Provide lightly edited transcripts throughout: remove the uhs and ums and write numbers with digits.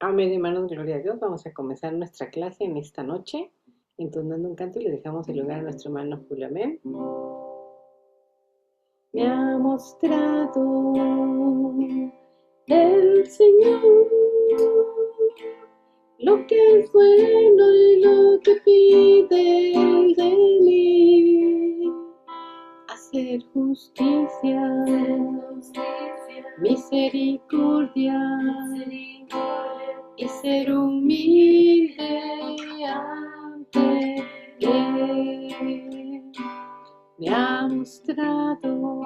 Amén, hermanos, gloria a Dios. Vamos a comenzar nuestra clase en esta noche, entonando un canto y le dejamos el lugar a nuestro hermano Julio. Amén. Me ha mostrado el Señor lo que es bueno y lo que pide Él de mí. Hacer justicia, misericordia y ser humilde ante Él. Me ha mostrado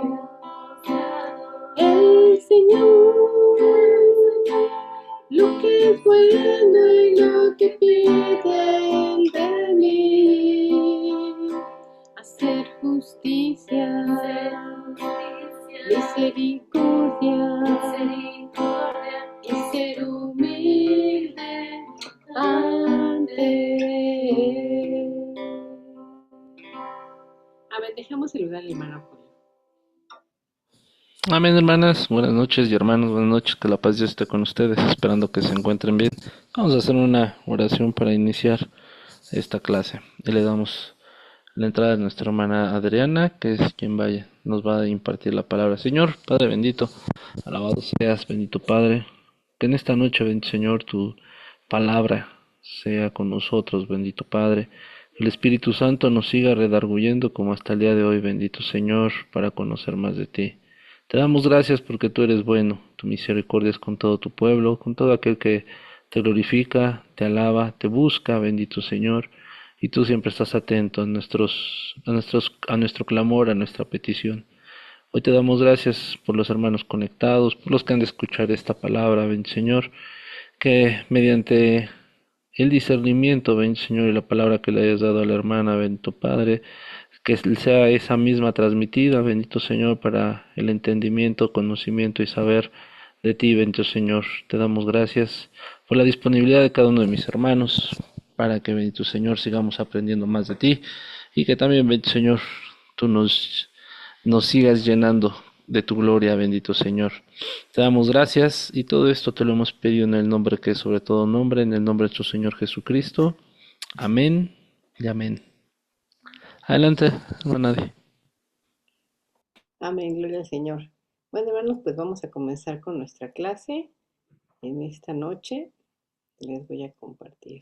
el Señor lo que es bueno y lo que pide Él de mí. Hacer justicia, misericordia y ser humilde ante Él. A ver, dejamos el lugar al hermano Julio. Amén, hermanas. Buenas noches y hermanos, buenas noches. Que la paz de Dios esté con ustedes, esperando que se encuentren bien. Vamos a hacer una oración para iniciar esta clase. Y le damos la entrada a nuestra hermana Adriana, que es quien nos va a impartir la palabra. Señor, Padre bendito, alabado seas, bendito Padre. Que en esta noche, bendito Señor, tu palabra sea con nosotros, bendito Padre. El Espíritu Santo nos siga redarguyendo como hasta el día de hoy, bendito Señor, para conocer más de ti. Te damos gracias porque tú eres bueno, tu misericordia es con todo tu pueblo, con todo aquel que te glorifica, te alaba, te busca, bendito Señor, y tú siempre estás atento a nuestro clamor, a nuestra petición. Hoy te damos gracias por los hermanos conectados, por los que han de escuchar esta palabra, bendito Señor, que mediante el discernimiento, bendito Señor, y la palabra que le hayas dado a la hermana, bendito Padre, que sea esa misma transmitida, bendito Señor, para el entendimiento, conocimiento y saber de ti, bendito Señor. Te damos gracias por la disponibilidad de cada uno de mis hermanos, para que, bendito Señor, sigamos aprendiendo más de ti y que también, bendito Señor, tú nos sigas llenando de tu gloria, bendito Señor. Te damos gracias y todo esto te lo hemos pedido en el nombre que es sobre todo nombre, en el nombre de nuestro Señor Jesucristo. Amén y amén. Adelante, hermana. Amén, gloria al Señor. Bueno, hermanos, pues vamos a comenzar con nuestra clase en esta noche. Les voy a compartir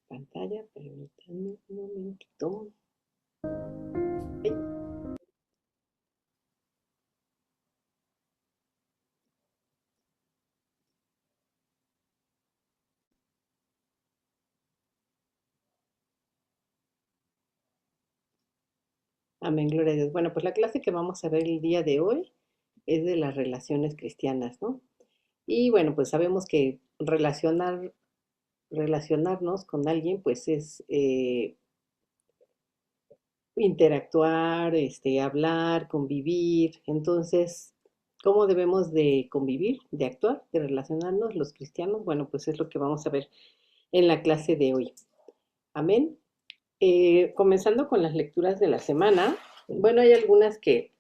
pantalla, permítanme un momentito. Ay, amén, gloria a Dios. Bueno, pues la clase que vamos a ver el día de hoy es de las relaciones cristianas, ¿no? Y bueno, pues sabemos que relacionarnos con alguien, pues es interactuar, hablar, convivir. Entonces, ¿cómo debemos de convivir, de actuar, de relacionarnos los cristianos? Bueno, pues es lo que vamos a ver en la clase de hoy. Amén. Comenzando con las lecturas de la semana, bueno, hay algunas que,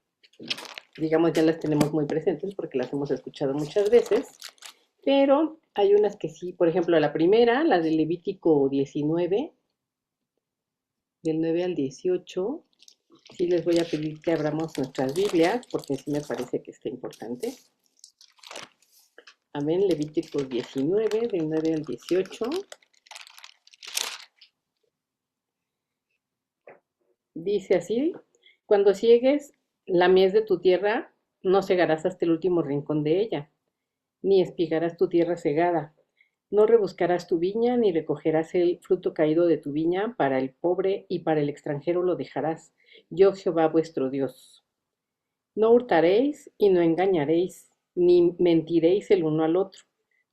digamos, ya las tenemos muy presentes porque las hemos escuchado muchas veces, pero hay unas que sí, por ejemplo, la primera, la de Levítico 19, del 9 al 18. Sí les voy a pedir que abramos nuestras Biblias porque sí me parece que está importante. Amén, Levítico 19, del 9 al 18. Dice así: cuando ciegues la mies de tu tierra, no segarás hasta el último rincón de ella, ni espigarás tu tierra segada. No rebuscarás tu viña, ni recogerás el fruto caído de tu viña. Para el pobre y para el extranjero lo dejarás. Yo Jehová vuestro Dios. No hurtaréis y no engañaréis, ni mentiréis el uno al otro.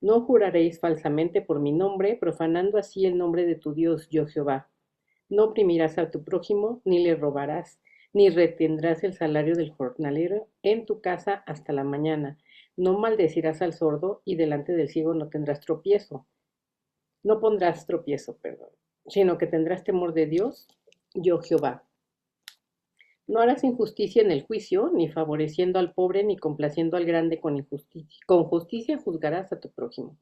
No juraréis falsamente por mi nombre, profanando así el nombre de tu Dios, yo Jehová. No oprimirás a tu prójimo, ni le robarás, ni retendrás el salario del jornalero en tu casa hasta la mañana. No maldecirás al sordo, y delante del ciego no tendrás tropiezo. No pondrás tropiezo, perdón, sino que tendrás temor de Dios, yo Jehová. No harás injusticia en el juicio, ni favoreciendo al pobre, ni complaciendo al grande con injusticia. Con justicia juzgarás a tu prójimo.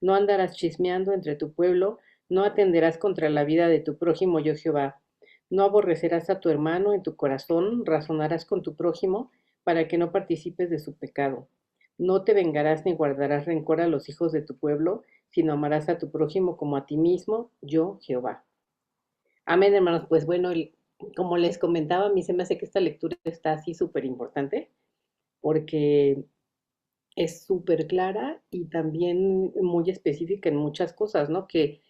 No andarás chismeando entre tu pueblo, no atenderás contra la vida de tu prójimo, yo Jehová. No aborrecerás a tu hermano en tu corazón, razonarás con tu prójimo, para que no participes de su pecado. No te vengarás ni guardarás rencor a los hijos de tu pueblo, sino amarás a tu prójimo como a ti mismo, yo Jehová. Amén, hermanos. Pues bueno, como les comentaba, a mí se me hace que esta lectura está así súper importante, porque es súper clara y también muy específica en muchas cosas, ¿no? Que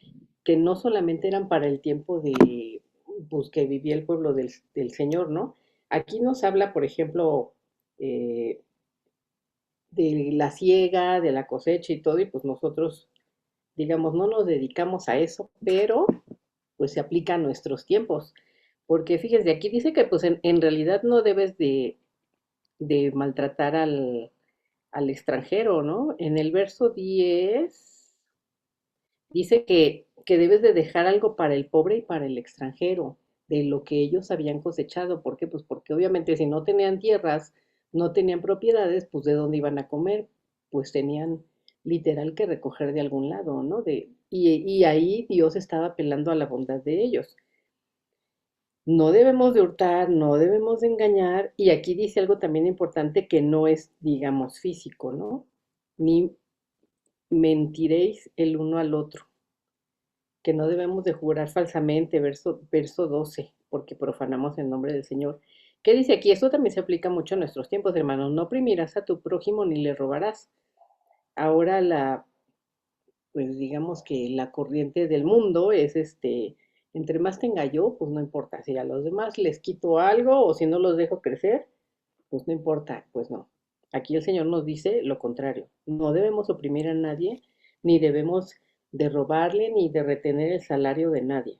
no solamente eran para el tiempo de, pues, que vivía el pueblo del Señor, ¿no? Aquí nos habla, por ejemplo, eh, de la siega, de la cosecha y todo, y pues nosotros, digamos, no nos dedicamos a eso, pero pues se aplica a nuestros tiempos. Porque fíjese, aquí dice que pues en realidad no debes de maltratar al extranjero, ¿no? En el verso 10 dice que debes de dejar algo para el pobre y para el extranjero, de lo que ellos habían cosechado. ¿Por qué? Pues porque obviamente si no tenían tierras, no tenían propiedades, pues de dónde iban a comer, pues tenían literal que recoger de algún lado, ¿no? Y ahí Dios estaba apelando a la bondad de ellos. No debemos de hurtar, no debemos de engañar, y aquí dice algo también importante que no es, digamos, físico, ¿no? Ni mentiréis el uno al otro, que no debemos de jurar falsamente, verso 12, porque profanamos el nombre del Señor. ¿Qué dice aquí? Esto también se aplica mucho en nuestros tiempos, hermanos. No oprimirás a tu prójimo ni le robarás. Ahora pues digamos que la corriente del mundo es entre más tenga yo, pues no importa. Si a los demás les quito algo o si no los dejo crecer, pues no importa, pues no. Aquí el Señor nos dice lo contrario. No debemos oprimir a nadie, ni debemos de robarle, ni de retener el salario de nadie.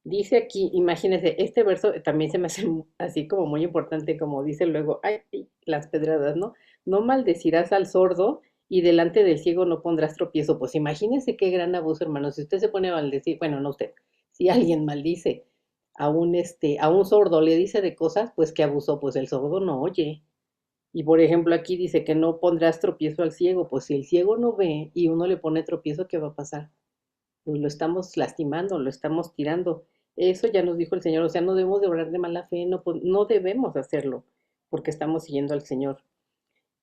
Dice aquí, imagínense, este verso también se me hace así como muy importante, como dice luego, ay, las pedradas, ¿no? No maldecirás al sordo y delante del ciego no pondrás tropiezo. Pues imagínense qué gran abuso, hermano. Si usted se pone a maldecir, bueno, no usted, si alguien maldice a un sordo, le dice de cosas, pues que abusó, pues el sordo no oye. Y por ejemplo, aquí dice que no pondrás tropiezo al ciego, pues si el ciego no ve y uno le pone tropiezo, ¿qué va a pasar? Pues lo estamos lastimando, lo estamos tirando. Eso ya nos dijo el Señor, o sea, no debemos de obrar de mala fe, no, no debemos hacerlo, porque estamos siguiendo al Señor.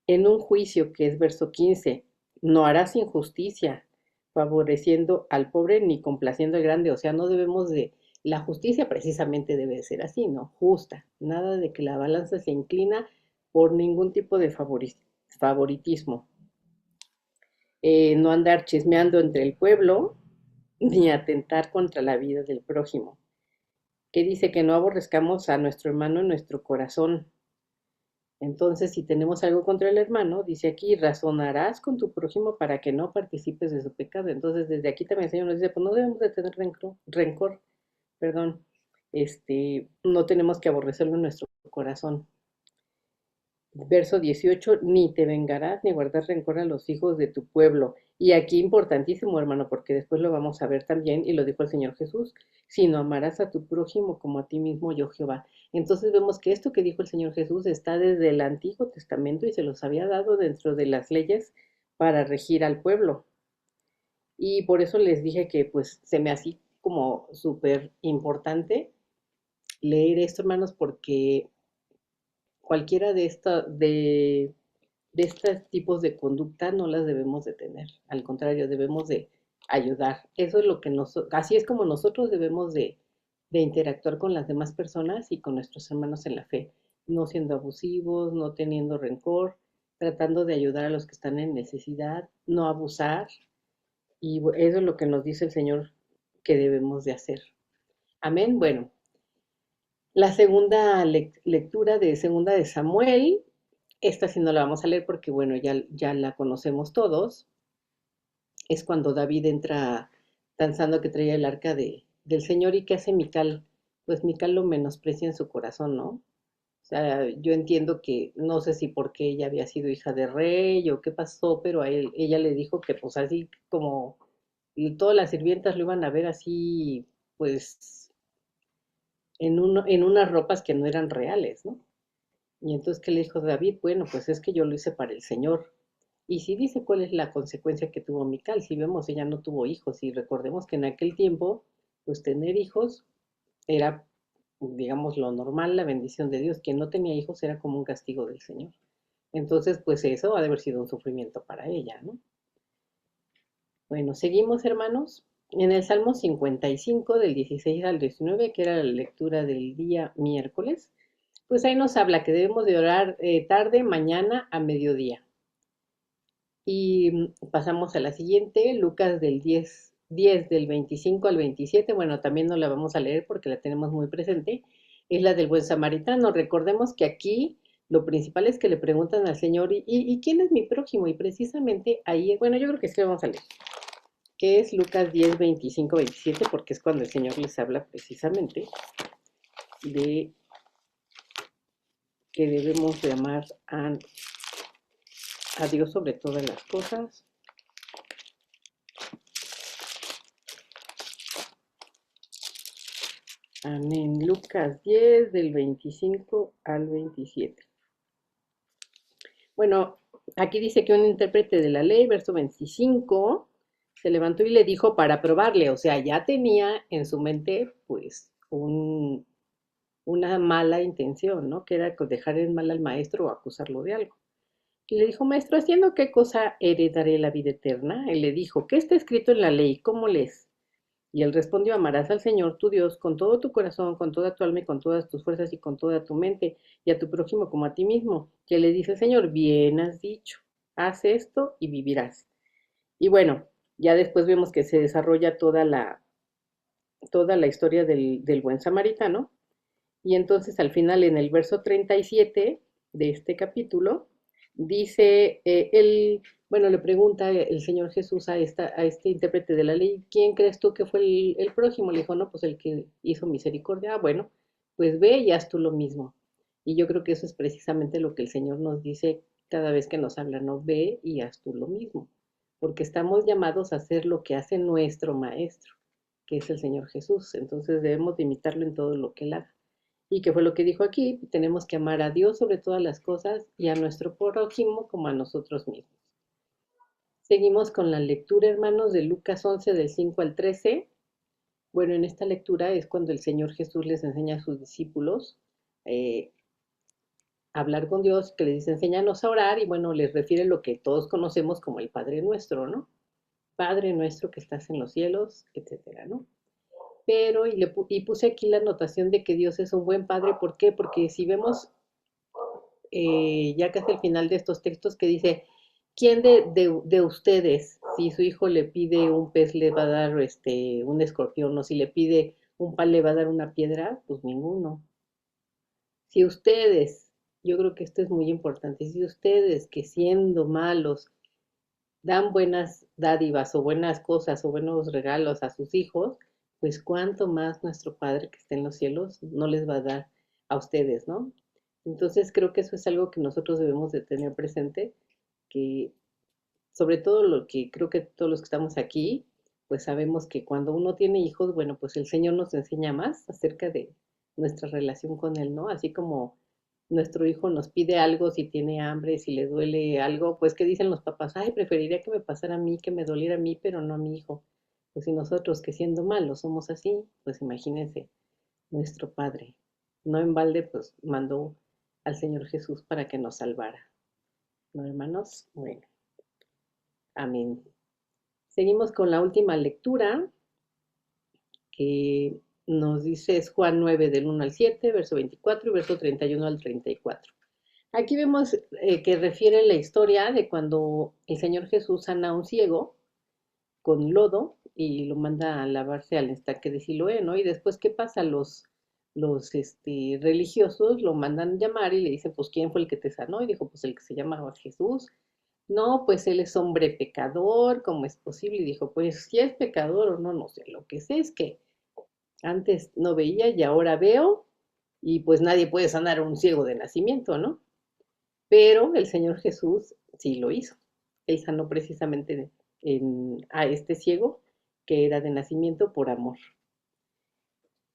En un juicio, que es verso 15, no harás injusticia, favoreciendo al pobre ni complaciendo al grande, o sea, no debemos de, la justicia precisamente debe ser así, ¿no? Justa, nada de que la balanza se inclina por ningún tipo de favoritismo. No andar chismeando entre el pueblo, ni atentar contra la vida del prójimo. Que dice que no aborrezcamos a nuestro hermano en nuestro corazón. Entonces, si tenemos algo contra el hermano, dice aquí, razonarás con tu prójimo para que no participes de su pecado. Entonces, desde aquí también el Señor nos dice, pues no debemos de tener rencor, perdón, no tenemos que aborrecerlo en nuestro corazón. Verso 18, ni te vengarás ni guardar rencor a los hijos de tu pueblo. Y aquí importantísimo, hermano, porque después lo vamos a ver también, y lo dijo el Señor Jesús, sino amarás a tu prójimo como a ti mismo, yo Jehová. Entonces vemos que esto que dijo el Señor Jesús está desde el Antiguo Testamento y se los había dado dentro de las leyes para regir al pueblo. Y por eso les dije que pues se me hacía como súper importante leer esto, hermanos, porque cualquiera de estos tipos de conducta no las debemos de tener. Al contrario, debemos de ayudar. Eso es lo que así es como nosotros debemos de interactuar con las demás personas y con nuestros hermanos en la fe, no siendo abusivos, no teniendo rencor, tratando de ayudar a los que están en necesidad, no abusar. Y eso es lo que nos dice el Señor que debemos de hacer. Amén. Bueno, la segunda lectura de Segunda de Samuel, esta sí no la vamos a leer porque, bueno, ya la conocemos todos. Es cuando David entra pensando que traía el arca del Señor y que hace Mical. Pues Mical lo menosprecia en su corazón, ¿no? O sea, yo entiendo que no sé si porque ella había sido hija de rey o qué pasó, pero ella le dijo que pues así como y todas las sirvientas lo iban a ver así, pues en unas ropas que no eran reales, ¿no? Y entonces, ¿qué le dijo David? Bueno, pues es que yo lo hice para el Señor. Y sí dice cuál es la consecuencia que tuvo Mical. Si vemos, ella no tuvo hijos y recordemos que en aquel tiempo, pues tener hijos era, digamos, lo normal, la bendición de Dios. Quien no tenía hijos era como un castigo del Señor. Entonces, pues eso ha de haber sido un sufrimiento para ella, ¿no? Bueno, seguimos, hermanos. En el Salmo 55, del 16 al 19, que era la lectura del día miércoles, pues ahí nos habla que debemos de orar tarde, mañana, a mediodía. Y pasamos a la siguiente, Lucas del 10 del 25 al 27. Bueno, también no la vamos a leer porque la tenemos muy presente, es la del buen samaritano. Recordemos que aquí lo principal es que le preguntan al Señor, ¿y quién es mi prójimo? Y precisamente ahí, bueno, yo creo que sí lo vamos a leer, que es Lucas 10, 25, 27, porque es cuando el Señor les habla precisamente de que debemos de amar a Dios sobre todas las cosas. Amén. Lucas 10, del 25 al 27. Bueno, aquí dice que un intérprete de la ley, verso 25, se levantó y le dijo para probarle, o sea, ya tenía en su mente pues una mala intención, ¿no? Que era dejar en mal al maestro o acusarlo de algo. Y le dijo, maestro, ¿haciendo qué cosa heredaré la vida eterna? Él le dijo, ¿qué está escrito en la ley? ¿Cómo lees? Y él respondió, amarás al Señor tu Dios con todo tu corazón, con toda tu alma y con todas tus fuerzas y con toda tu mente, y a tu prójimo como a ti mismo. Que le dice el Señor, bien has dicho, haz esto y vivirás. Y bueno, ya después vemos que se desarrolla toda la historia del buen samaritano. Y entonces al final en el verso 37 de este capítulo, dice, bueno, le pregunta el Señor Jesús a este intérprete de la ley, ¿quién crees tú que fue el prójimo? Le dijo, no, pues el que hizo misericordia. Ah, bueno, pues ve y haz tú lo mismo. Y yo creo que eso es precisamente lo que el Señor nos dice cada vez que nos habla, no, ve y haz tú lo mismo. Porque estamos llamados a hacer lo que hace nuestro Maestro, que es el Señor Jesús. Entonces debemos de imitarlo en todo lo que él haga. Y que fue lo que dijo aquí, tenemos que amar a Dios sobre todas las cosas y a nuestro prójimo como a nosotros mismos. Seguimos con la lectura, hermanos, de Lucas 11, del 5 al 13. Bueno, en esta lectura es cuando el Señor Jesús les enseña a sus discípulos eh, a hablar con Dios, que les dice, enséñanos a orar, y bueno, les refiere lo que todos conocemos como el Padre Nuestro, ¿no? Padre nuestro que estás en los cielos, etcétera, ¿no? Pero, y puse aquí la anotación de que Dios es un buen Padre, ¿por qué? Porque si vemos ya casi al final de estos textos que dice, ¿quién de ustedes, si su hijo le pide un pez, le va a dar un escorpión, o si le pide un pan, le va a dar una piedra? Pues ninguno. Si ustedes, yo creo que esto es muy importante, si ustedes que siendo malos dan buenas dádivas o buenas cosas o buenos regalos a sus hijos, pues cuánto más nuestro Padre que está en los cielos no les va a dar a ustedes, ¿no? Entonces creo que eso es algo que nosotros debemos de tener presente, que sobre todo lo que creo que todos los que estamos aquí, pues sabemos que cuando uno tiene hijos, bueno, pues el Señor nos enseña más acerca de nuestra relación con Él, ¿no? Así como nuestro hijo nos pide algo, si tiene hambre, si le duele algo, pues ¿qué dicen los papás? Ay, preferiría que me pasara a mí, que me doliera a mí, pero no a mi hijo. Pues si nosotros que siendo malos somos así, pues imagínense, nuestro Padre. No en balde, pues mandó al Señor Jesús para que nos salvara. ¿No, hermanos? Bueno, amén. Seguimos con la última lectura que nos dice es Juan 9 del 1 al 7, verso 24 y verso 31 al 34. Aquí vemos que refiere la historia de cuando el Señor Jesús sana a un ciego con lodo y lo manda a lavarse al estanque de Siloé, ¿no? Y después, ¿qué pasa? Los religiosos lo mandan llamar y le dicen, pues, ¿quién fue el que te sanó? Y dijo, pues, el que se llamaba Jesús. No, pues, él es hombre pecador, ¿cómo es posible? Y dijo, pues, si es pecador o no, no sé, lo que sé es que antes no veía y ahora veo, y pues nadie puede sanar a un ciego de nacimiento, ¿no? Pero el Señor Jesús sí lo hizo. Él sanó precisamente a este ciego que era de nacimiento por amor.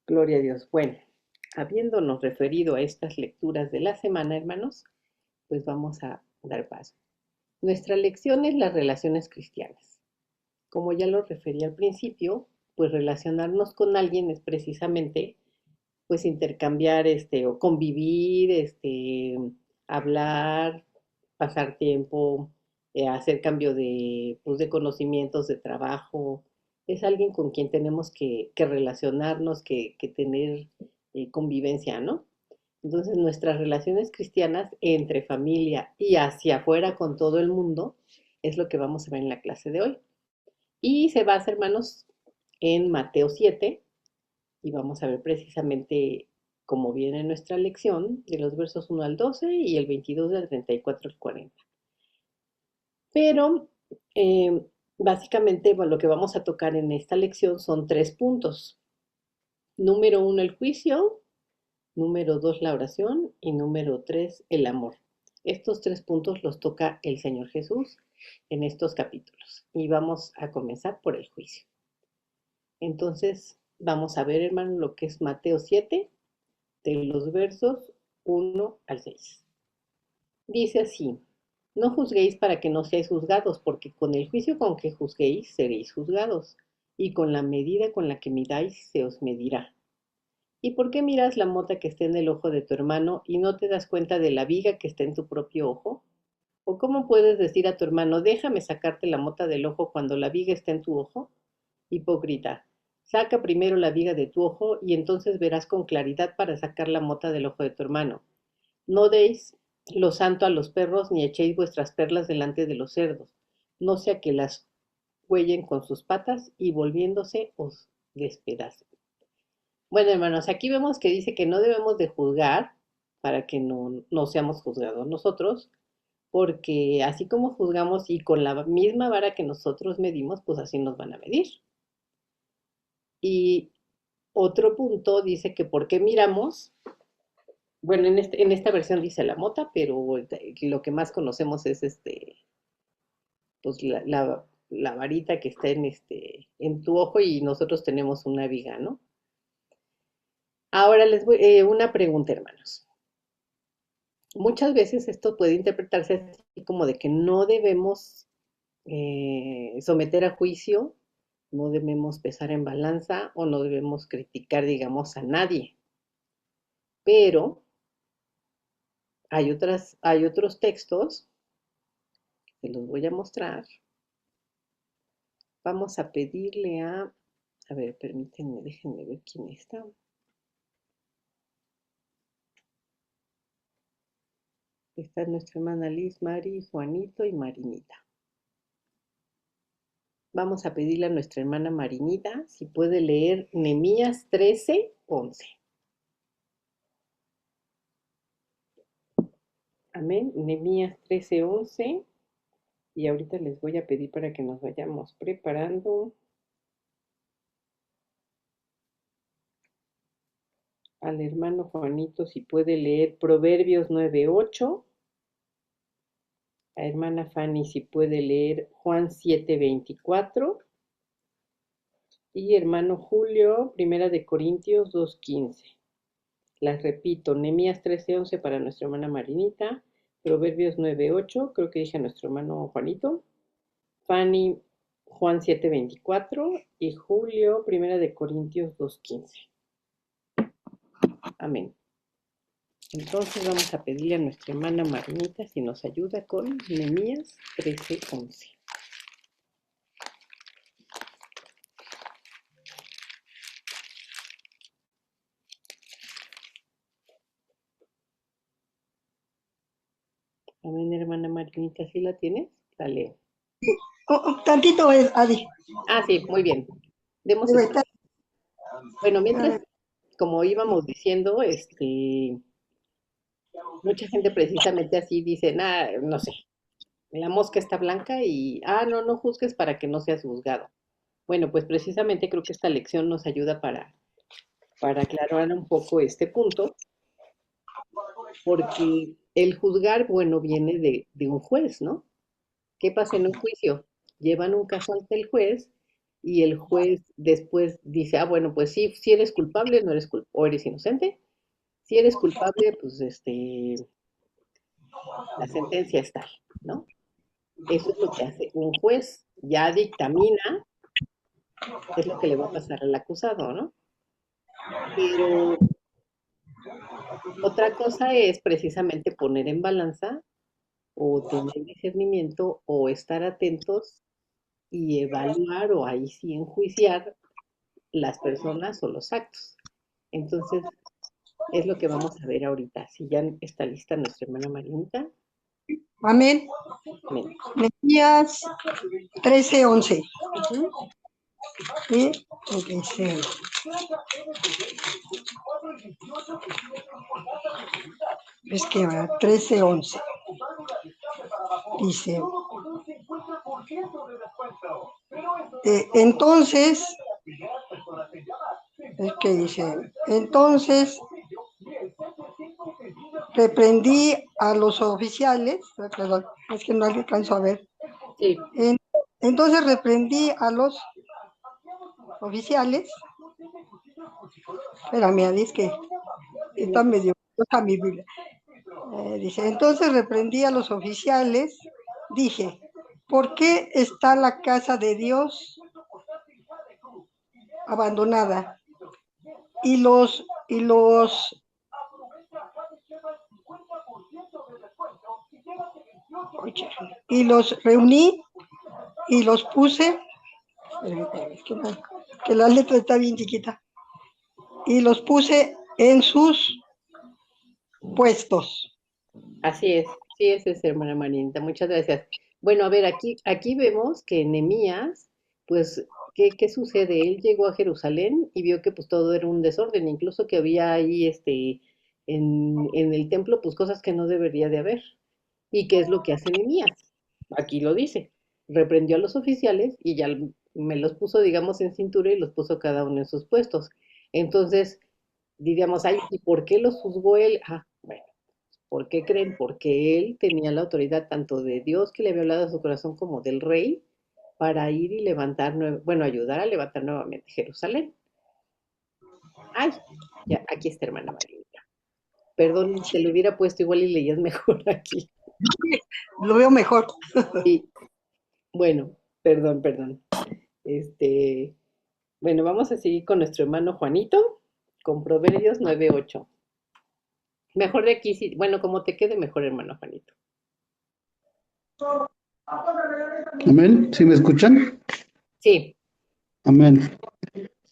Gloria a Dios. Bueno, habiéndonos referido a estas lecturas de la semana, hermanos, pues vamos a dar paso. Nuestra lección es las relaciones cristianas. Como ya lo referí al principio, pues relacionarnos con alguien es precisamente pues intercambiar o convivir, hablar, pasar tiempo, hacer cambio de, pues, de conocimientos, de trabajo. Es alguien con quien tenemos que relacionarnos, que tener convivencia, ¿no? Entonces, nuestras relaciones cristianas entre familia y hacia afuera con todo el mundo es lo que vamos a ver en la clase de hoy. Y se basa, hermanos, en Mateo 7 y vamos a ver precisamente cómo viene nuestra lección de los versos 1 al 12 y el 22 del 34 al 40. Pero básicamente bueno, lo que vamos a tocar en esta lección son tres puntos. Número 1, el juicio. Número 2, la oración. Y número 3, el amor. Estos tres puntos los toca el Señor Jesús en estos capítulos. Y vamos a comenzar por el juicio. Entonces, vamos a ver, hermano, lo que es Mateo 7, de los versos 1 al 6. Dice así: no juzguéis para que no seáis juzgados, porque con el juicio con que juzguéis seréis juzgados, y con la medida con la que midáis se os medirá. ¿Y por qué miras la mota que está en el ojo de tu hermano y no te das cuenta de la viga que está en tu propio ojo? ¿O cómo puedes decir a tu hermano, déjame sacarte la mota del ojo cuando la viga está en tu ojo? Hipócrita, saca primero la viga de tu ojo y entonces verás con claridad para sacar la mota del ojo de tu hermano. No deis lo santo a los perros, ni echéis vuestras perlas delante de los cerdos, no sea que las huellen con sus patas y volviéndose os despedacen. Bueno, hermanos, aquí vemos que dice que no debemos de juzgar para que no seamos juzgados nosotros, porque así como juzgamos y con la misma vara que nosotros medimos, pues así nos van a medir. Y otro punto dice que por qué miramos, bueno, en esta versión dice la mota, pero lo que más conocemos es pues la varita que está en tu ojo y nosotros tenemos una viga, ¿no? Ahora les voy, una pregunta, hermanos. Muchas veces esto puede interpretarse así como de que no debemos someter a juicio, no debemos pesar en balanza o no debemos criticar, digamos, a nadie. Pero hay otros textos que los voy a mostrar. Vamos a pedirle a ver, permítanme, déjenme ver quién está. Está nuestra hermana Liz, Mari, Juanito y Marinita. Vamos a pedirle a nuestra hermana Marinita si puede leer Nehemías 13:11. Amén. Nehemías 13:11. Y ahorita les voy a pedir para que nos vayamos preparando al hermano Juanito si puede leer Proverbios 9:8. A hermana Fanny si puede leer Juan 7:24. Y hermano Julio, Primera de Corintios 2:15. Las repito, Nehemías 13:11 para nuestra hermana Marinita, Proverbios 9:8, creo que dije a nuestro hermano Juanito, Fanny, Juan 7:24 y Julio, Primera de Corintios 2:15. Amén. Entonces vamos a pedirle a nuestra hermana Marinita si nos ayuda con Nehemías 13:11. Amén, hermana Marinita, ¿sí la tienes? La leo. Tantito es, Adi. Ah, sí, muy bien. Demos Debe espacio. estar. Bueno, mientras, como íbamos diciendo, mucha gente precisamente así dice, no sé, la mosca está blanca y, no juzgues para que no seas juzgado. Bueno, pues precisamente creo que esta lección nos ayuda para aclarar un poco este punto, porque el juzgar, bueno, viene de un juez, ¿no? ¿Qué pasa en un juicio? Llevan un caso ante el juez y el juez después dice, bueno, pues sí, si eres culpable, no eres culpable, o eres inocente. Si eres culpable, pues la sentencia es tal, ¿no? Eso es lo que hace un juez. Ya dictamina qué es lo que le va a pasar al acusado, ¿no? Pero otra cosa es precisamente poner en balanza o tener discernimiento o estar atentos y evaluar o ahí sí enjuiciar las personas o los actos. Entonces, es lo que vamos a ver ahorita. Si ya está lista nuestra hermana Marinita. Amén. Amén. Nehemías 13:11. Ujú. Y dice, es que va, 13:11. Dice, entonces, es que dice, entonces reprendí a los oficiales, perdón, es que no alcanzo a ver. Sí, Entonces reprendí a los oficiales. Espérame, es que está no te- medio cosa mi Biblia. Dice, entonces reprendí a los oficiales, dije, ¿por qué está la casa de Dios abandonada? Y los reuní y los puse, es que la letra está bien chiquita, y los puse en sus puestos. Así es, sí, es, hermana Marinita, muchas gracias. Bueno, a ver, aquí vemos que Nehemías, pues, ¿qué sucede? Él llegó a Jerusalén y vio que pues todo era un desorden, incluso que había ahí, en el templo, pues cosas que no debería de haber. ¿Y qué es lo que hace Nehemías? Aquí lo dice, reprendió a los oficiales y ya me los puso, digamos, en cintura y los puso cada uno en sus puestos. Entonces, diríamos, ay, ¿y por qué los juzgó él? Ah, bueno. ¿Por qué creen? Porque él tenía la autoridad tanto de Dios que le había hablado a su corazón como del rey para ir y levantar, bueno, ayudar a levantar nuevamente Jerusalén. Ay, ya, aquí está hermana María. Perdón, te lo hubiera puesto igual y leías mejor aquí. Lo veo mejor. Sí, bueno, perdón. Este, bueno, vamos a seguir con nuestro hermano Juanito, con Proverbios 9:8. Mejor de aquí, sí, bueno, como te quede mejor, hermano Juanito. Amén. ¿Sí me escuchan? Sí, Amén.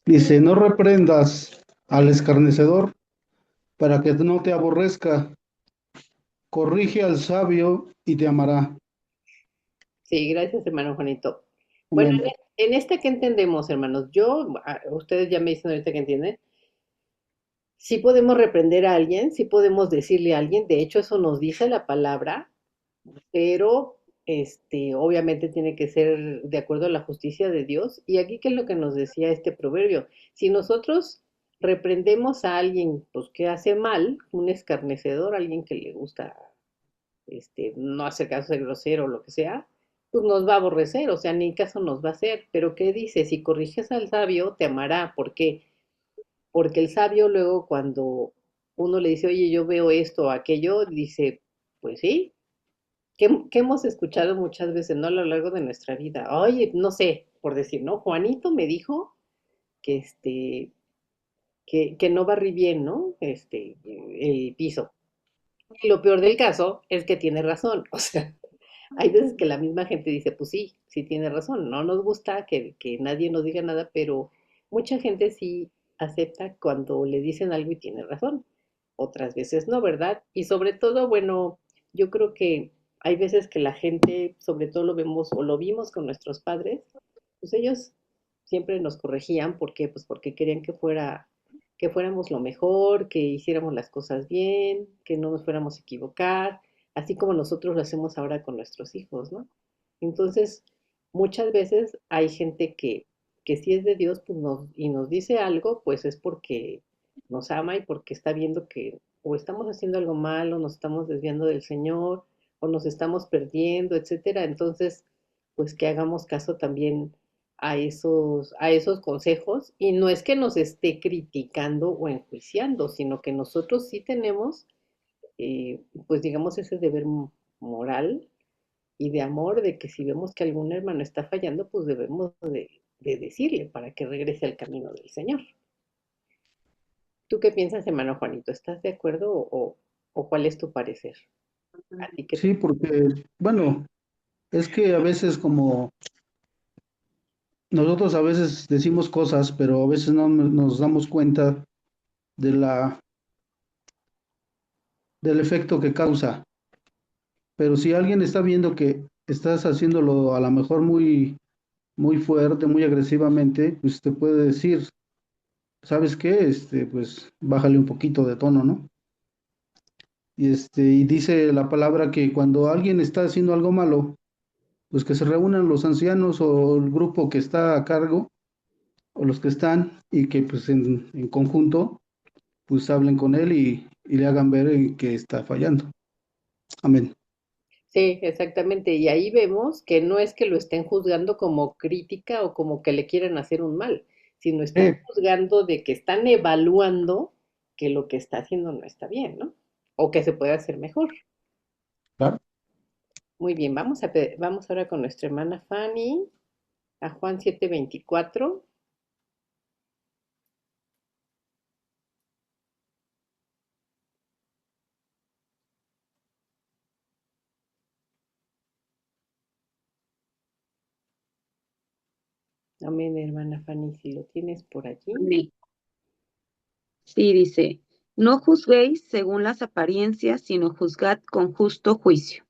Dice, no reprendas al escarnecedor para que no te aborrezca. Corrige al sabio y te amará. sí, gracias, hermano Juanito. Bueno, Amén. en esta que entendemos, hermanos, ustedes ya me dicen ahorita que entienden, sí podemos reprender a alguien, sí podemos decirle a alguien, de hecho eso nos dice la palabra, pero obviamente tiene que ser de acuerdo a la justicia de Dios. Y aquí, ¿qué es lo que nos decía este proverbio? Si nosotros reprendemos a alguien pues, que hace mal, un escarnecedor, alguien que le gusta no hace caso de grosero o lo que sea, pues nos va a aborrecer, o sea, ni caso nos va a hacer. Pero ¿qué dice? Si corriges al sabio, te amará. ¿Por qué? Porque el sabio luego cuando uno le dice, oye, yo veo esto o aquello, dice, pues sí, que hemos escuchado muchas veces, ¿no? A lo largo de nuestra vida. Oye, no sé, por decir, ¿no? Juanito me dijo que que no barrí bien, ¿no? El piso. Y lo peor del caso es que tiene razón. O sea, hay veces que la misma gente dice, pues sí, sí tiene razón, no nos gusta que nadie nos diga nada, pero mucha gente sí acepta cuando le dicen algo y tiene razón. Otras veces no, ¿verdad? Y sobre todo, bueno, yo creo que hay veces que la gente, sobre todo lo vemos o lo vimos con nuestros padres, pues ellos siempre nos corregían, ¿por qué? Pues porque querían que fuéramos lo mejor, que hiciéramos las cosas bien, que no nos fuéramos a equivocar, así como nosotros lo hacemos ahora con nuestros hijos, ¿no? Entonces, muchas veces hay gente que si es de Dios pues y nos dice algo, pues es porque nos ama y porque está viendo que o estamos haciendo algo malo, nos estamos desviando del Señor, o nos estamos perdiendo, etcétera. Entonces, pues que hagamos caso también a esos consejos. Y no es que nos esté criticando o enjuiciando, sino que nosotros sí tenemos, pues digamos, ese deber moral y de amor, de que si vemos que algún hermano está fallando, pues debemos de decirle para que regrese al camino del Señor. ¿Tú qué piensas, hermano Juanito? ¿Estás de acuerdo o cuál es tu parecer? ¿A ti qué te... Sí, porque, bueno, es que a veces como nosotros a veces decimos cosas, pero a veces no nos damos cuenta de del efecto que causa. Pero si alguien está viendo que estás haciéndolo a lo mejor muy fuerte, muy agresivamente, pues te puede decir, ¿sabes qué? Pues bájale un poquito de tono, ¿no? Y dice la palabra que cuando alguien está haciendo algo malo, pues que se reúnan los ancianos o el grupo que está a cargo o los que están y que pues en conjunto pues hablen con él y le hagan ver en que está fallando. Amén. Sí, exactamente. Y ahí vemos que no es que lo estén juzgando como crítica o como que le quieran hacer un mal, sino están juzgando de que están evaluando que lo que está haciendo no está bien, ¿no? O que se puede hacer mejor. Claro. Muy bien, vamos ahora con nuestra hermana Fanny, a Juan 7:24. Amén, hermana Fanny, si lo tienes por allí. Amén. Sí, dice, no juzguéis según las apariencias, sino juzgad con justo juicio.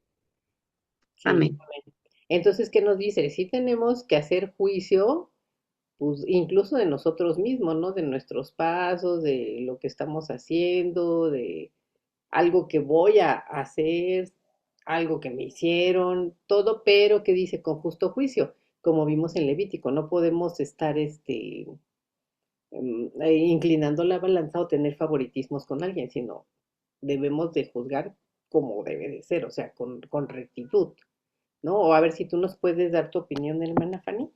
Sí, Amén. amén. Entonces, ¿qué nos dice? Sí tenemos que hacer juicio, pues incluso de nosotros mismos, ¿no? De nuestros pasos, de lo que estamos haciendo, de algo que voy a hacer, algo que me hicieron, todo, pero que dice con justo juicio, como vimos en Levítico, no podemos estar inclinando la balanza o tener favoritismos con alguien, sino debemos de juzgar como debe de ser, o sea, con rectitud, ¿no? O a ver si tú nos puedes dar tu opinión, hermana Fanny.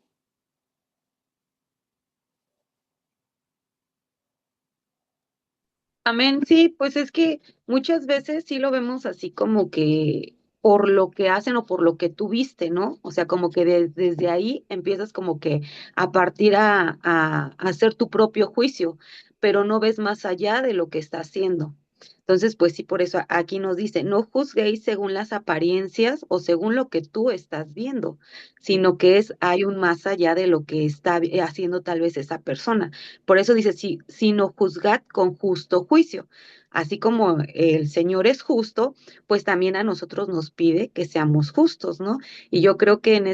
Amén. Sí, pues es que muchas veces sí lo vemos así como que por lo que hacen o por lo que tú viste, ¿no? O sea, como que desde ahí empiezas como que a partir a hacer tu propio juicio, pero no ves más allá de lo que está haciendo. Entonces, pues sí, por eso aquí nos dice, no juzguéis según las apariencias o según lo que tú estás viendo, sino que hay un más allá de lo que está haciendo tal vez esa persona. Por eso dice, sí, sino juzgad con justo juicio. Así como el Señor es justo, pues también a nosotros nos pide que seamos justos, ¿no? Y yo creo que en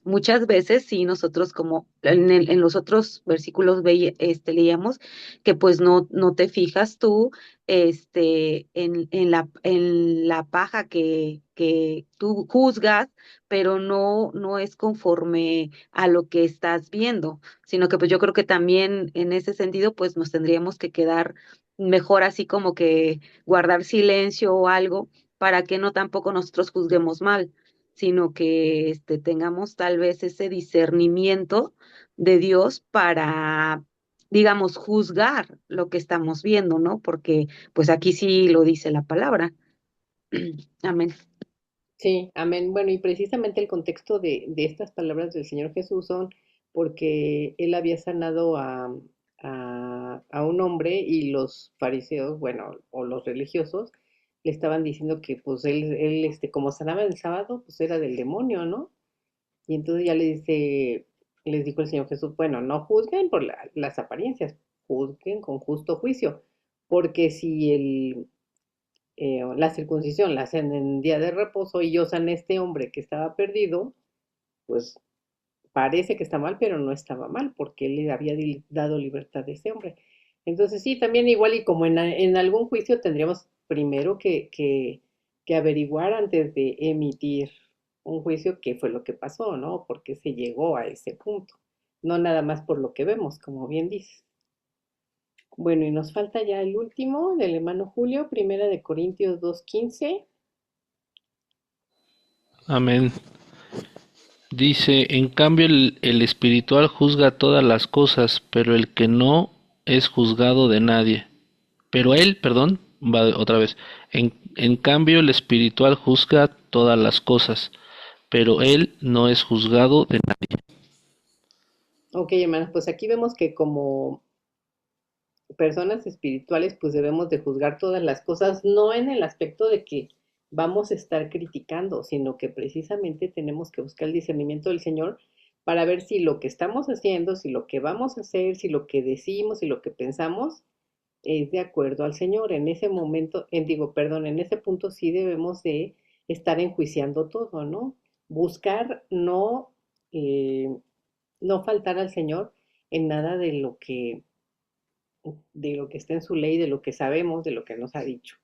muchas veces sí, nosotros como en los otros versículos leíamos que pues no te fijas tú en la paja que tú juzgas, pero no es conforme a lo que estás viendo, sino que pues yo creo que también en ese sentido pues nos tendríamos que quedar mejor así como que guardar silencio o algo para que no tampoco nosotros juzguemos mal, sino que tengamos tal vez ese discernimiento de Dios para, digamos, juzgar lo que estamos viendo, ¿no? Porque pues aquí sí lo dice la palabra. Amén. Sí, amén. Bueno, y precisamente el contexto de estas palabras del Señor Jesús son porque él había sanado a un hombre y los fariseos, bueno, o los religiosos, le estaban diciendo que pues como sanaba el sábado, pues era del demonio, ¿no? Y entonces ya les dijo el Señor Jesús, bueno, no juzguen por las apariencias, juzguen con justo juicio, porque si la circuncisión la hacen en día de reposo y yo sané a este hombre que estaba perdido, pues parece que está mal, pero no estaba mal, porque él le había dado libertad a ese hombre. Entonces sí, también igual y como en algún juicio tendríamos primero que averiguar antes de emitir un juicio qué fue lo que pasó, ¿no? ¿Por qué se llegó a ese punto? No nada más por lo que vemos, como bien dices. Bueno, y nos falta ya el último del hermano Julio, primera de Corintios 2:15. Amén. Dice, en cambio el espiritual juzga todas las cosas, pero el que no es juzgado de nadie. Pero él, perdón, Va otra vez. En cambio, el espiritual juzga todas las cosas, pero él no es juzgado de nadie. Ok, hermanos, pues aquí vemos que como personas espirituales, pues debemos de juzgar todas las cosas, no en el aspecto de que vamos a estar criticando, sino que precisamente tenemos que buscar el discernimiento del Señor para ver si lo que estamos haciendo, si lo que vamos a hacer, si lo que decimos, si lo que pensamos es de acuerdo al Señor. En ese momento, perdón, en ese punto sí debemos de estar enjuiciando todo, ¿no? Buscar no faltar al Señor en nada de lo que está en su ley, de lo que sabemos, de lo que nos ha dicho.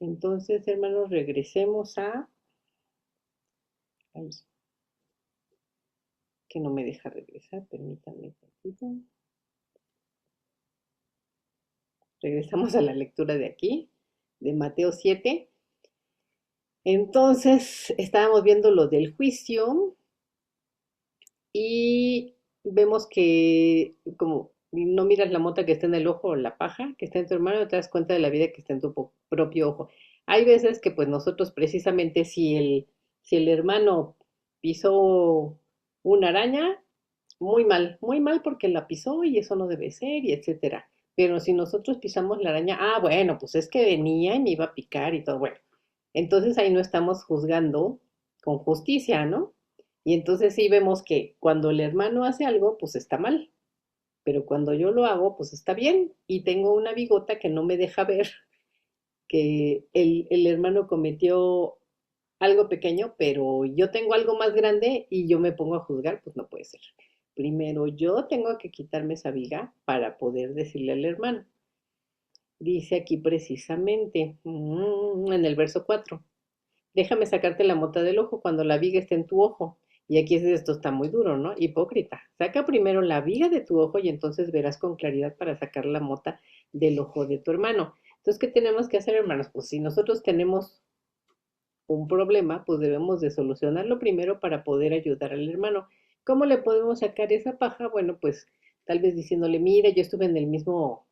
Entonces, hermanos, regresemos ay, que no me deja regresar, permítanme un poquito. Regresamos a la lectura de aquí, de Mateo 7. Entonces, estábamos viendo lo del juicio y vemos que como no miras la mota que está en el ojo o la paja que está en tu hermano, no te das cuenta de la vida que está en tu propio ojo. Hay veces que pues nosotros precisamente si el hermano pisó una araña, muy mal porque la pisó y eso no debe ser y etcétera. Pero si nosotros pisamos la araña, bueno, pues es que venía y me iba a picar y todo, bueno. Entonces ahí no estamos juzgando con justicia, ¿no? Y entonces sí vemos que cuando el hermano hace algo, pues está mal, pero cuando yo lo hago, pues está bien. Y tengo una bigota que no me deja ver que el hermano cometió algo pequeño, pero yo tengo algo más grande y yo me pongo a juzgar, pues no puede ser. Primero yo tengo que quitarme esa viga para poder decirle al hermano. Dice aquí precisamente en el verso 4. Déjame sacarte la mota del ojo cuando la viga esté en tu ojo. Y aquí esto está muy duro, ¿no? Hipócrita. Saca primero la viga de tu ojo y entonces verás con claridad para sacar la mota del ojo de tu hermano. Entonces, ¿qué tenemos que hacer, hermanos? Pues si nosotros tenemos un problema, pues debemos de solucionarlo primero para poder ayudar al hermano. ¿Cómo le podemos sacar esa paja? Bueno, pues tal vez diciéndole, mira, yo estuve en el mismo,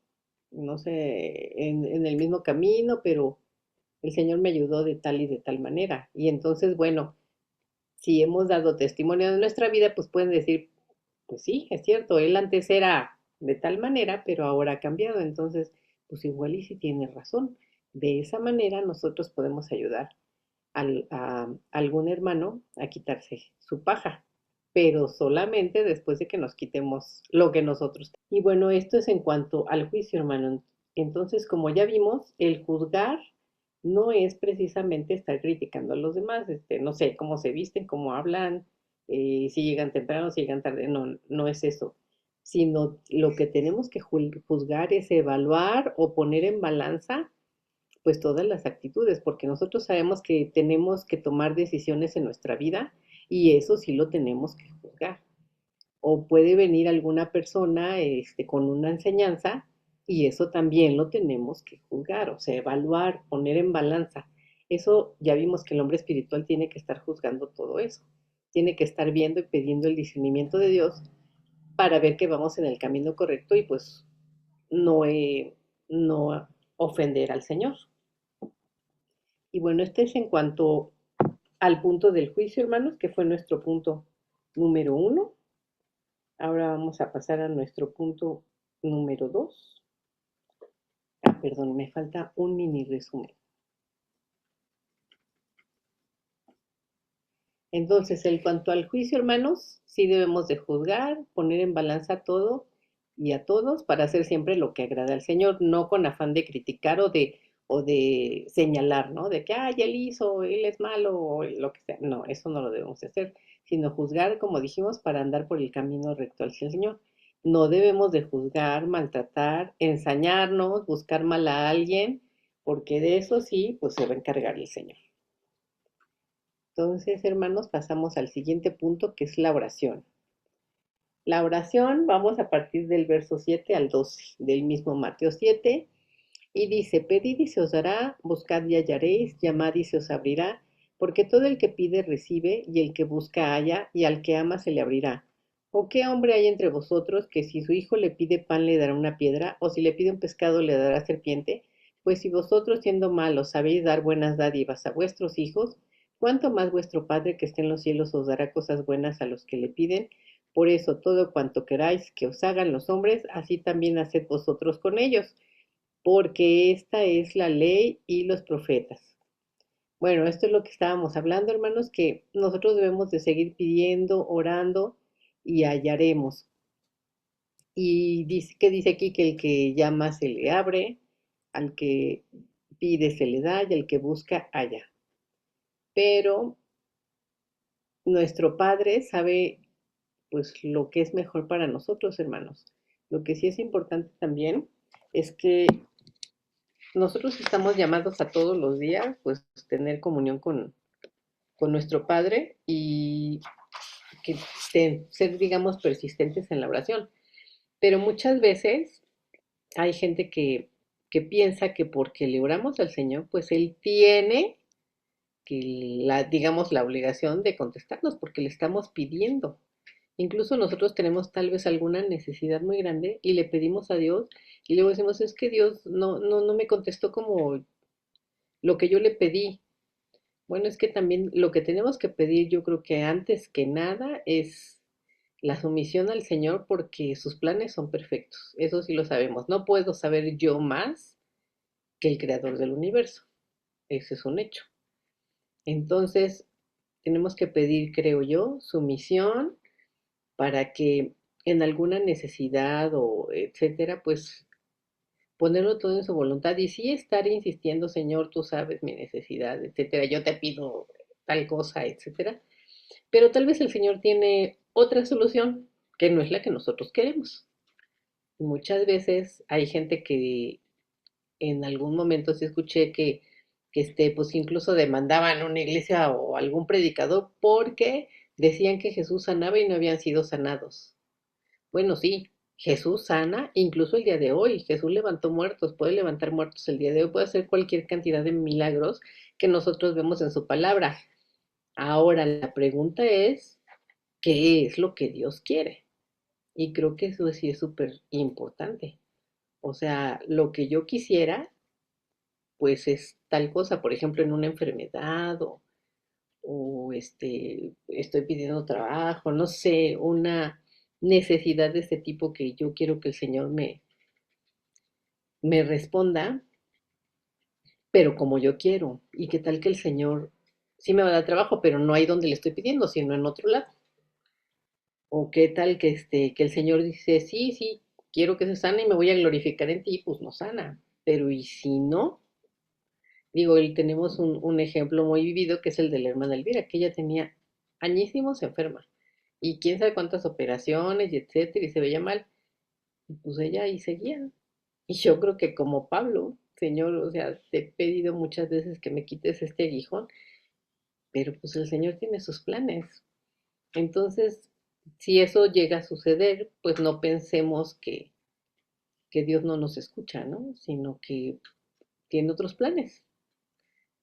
no sé, en el mismo camino, pero el Señor me ayudó de tal y de tal manera. Y entonces, bueno, si hemos dado testimonio de nuestra vida, pues pueden decir, pues sí, es cierto, él antes era de tal manera, pero ahora ha cambiado. Entonces, pues igual y si tiene razón. De esa manera nosotros podemos ayudar a algún hermano a quitarse su paja, pero solamente después de que nos quitemos lo que nosotros. Y bueno, esto es en cuanto al juicio, hermano. Entonces, como ya vimos, el juzgar no es precisamente estar criticando a los demás, no sé, cómo se visten, cómo hablan, si llegan temprano, si llegan tarde, no, no es eso, sino lo que tenemos que juzgar es evaluar o poner en balanza pues todas las actitudes, porque nosotros sabemos que tenemos que tomar decisiones en nuestra vida y eso sí lo tenemos que juzgar. O puede venir alguna persona con una enseñanza y eso también lo tenemos que juzgar, o sea, evaluar, poner en balanza. Eso ya vimos que el hombre espiritual tiene que estar juzgando todo eso, tiene que estar viendo y pidiendo el discernimiento de Dios para ver que vamos en el camino correcto y pues no, no ofender al Señor. Y bueno, este es en cuanto al punto del juicio, hermanos, que fue nuestro punto número 1. Ahora vamos a pasar a nuestro punto número 2. Perdón, me falta un mini resumen. Entonces, en cuanto al juicio, hermanos, sí debemos de juzgar, poner en balanza todo y a todos para hacer siempre lo que agrada al Señor, no con afán de criticar o de señalar, ¿no? De que, él hizo, él es malo o lo que sea. No, eso no lo debemos hacer, sino juzgar, como dijimos, para andar por el camino recto hacia el Señor. No debemos de juzgar, maltratar, ensañarnos, buscar mal a alguien, porque de eso sí, pues se va a encargar el Señor. Entonces, hermanos, pasamos al siguiente punto, que es la oración. La oración, vamos a partir del verso 7 al 12 del mismo Mateo 7, y dice, pedid y se os dará, buscad y hallaréis, llamad y se os abrirá, porque todo el que pide recibe, y el que busca halla, y al que ama se le abrirá. ¿O qué hombre hay entre vosotros que si su hijo le pide pan le dará una piedra, o si le pide un pescado le dará serpiente? Pues si vosotros siendo malos sabéis dar buenas dádivas a vuestros hijos, cuánto más vuestro Padre que está en los cielos os dará cosas buenas a los que le piden. Por eso todo cuanto queráis que os hagan los hombres, así también haced vosotros con ellos, porque esta es la ley y los profetas. Bueno, esto es lo que estábamos hablando, hermanos, que nosotros debemos de seguir pidiendo, orando y hallaremos. Y dice, que dice aquí que el que llama se le abre, al que pide se le da y al que busca halla. Pero nuestro Padre sabe pues lo que es mejor para nosotros, hermanos. Lo que sí es importante también es que nosotros estamos llamados a todos los días pues tener comunión con nuestro Padre y que ser, digamos, persistentes en la oración. Pero muchas veces hay gente que piensa que porque le oramos al Señor, pues Él tiene que, digamos, la obligación de contestarnos porque le estamos pidiendo. Incluso nosotros tenemos tal vez alguna necesidad muy grande y le pedimos a Dios y luego decimos, es que Dios no me contestó como lo que yo le pedí. Bueno, es que también lo que tenemos que pedir, yo creo que antes que nada es la sumisión al Señor porque sus planes son perfectos. Eso sí lo sabemos. No puedo saber yo más que el creador del universo. Ese es un hecho. Entonces, tenemos que pedir, creo yo, sumisión para que en alguna necesidad o etcétera, pues ponerlo todo en su voluntad y sí estar insistiendo, Señor, tú sabes mi necesidad, etcétera, yo te pido tal cosa, etcétera, pero tal vez el Señor tiene otra solución que no es la que nosotros queremos. Muchas veces hay gente que en algún momento sí escuché que pues incluso demandaban a una iglesia o algún predicador porque decían que Jesús sanaba y no habían sido sanados. Bueno, sí, Jesús sana incluso el día de hoy. Jesús levantó muertos, puede levantar muertos el día de hoy, puede hacer cualquier cantidad de milagros que nosotros vemos en su palabra. Ahora, la pregunta es, ¿qué es lo que Dios quiere? Y creo que eso sí es súper importante. O sea, lo que yo quisiera, pues es tal cosa, por ejemplo, en una enfermedad o estoy pidiendo trabajo, no sé, una necesidad de este tipo que yo quiero que el Señor me responda, pero como yo quiero. ¿Y qué tal que el Señor sí me va a dar trabajo, pero no ahí donde le estoy pidiendo, sino en otro lado? ¿O qué tal que el Señor dice, sí, sí, quiero que se sane y me voy a glorificar en ti, pues no sana? Pero ¿y si no? Digo, y tenemos un ejemplo muy vivido que es el de la hermana Elvira, que ella tenía añísimos enferma y quién sabe cuántas operaciones y etcétera, y se veía mal. Y pues ella ahí seguía. Y yo creo que como Pablo, Señor, o sea, te he pedido muchas veces que me quites este aguijón, pero pues el Señor tiene sus planes. Entonces, si eso llega a suceder, pues no pensemos que Dios no nos escucha, ¿no? Sino que tiene otros planes.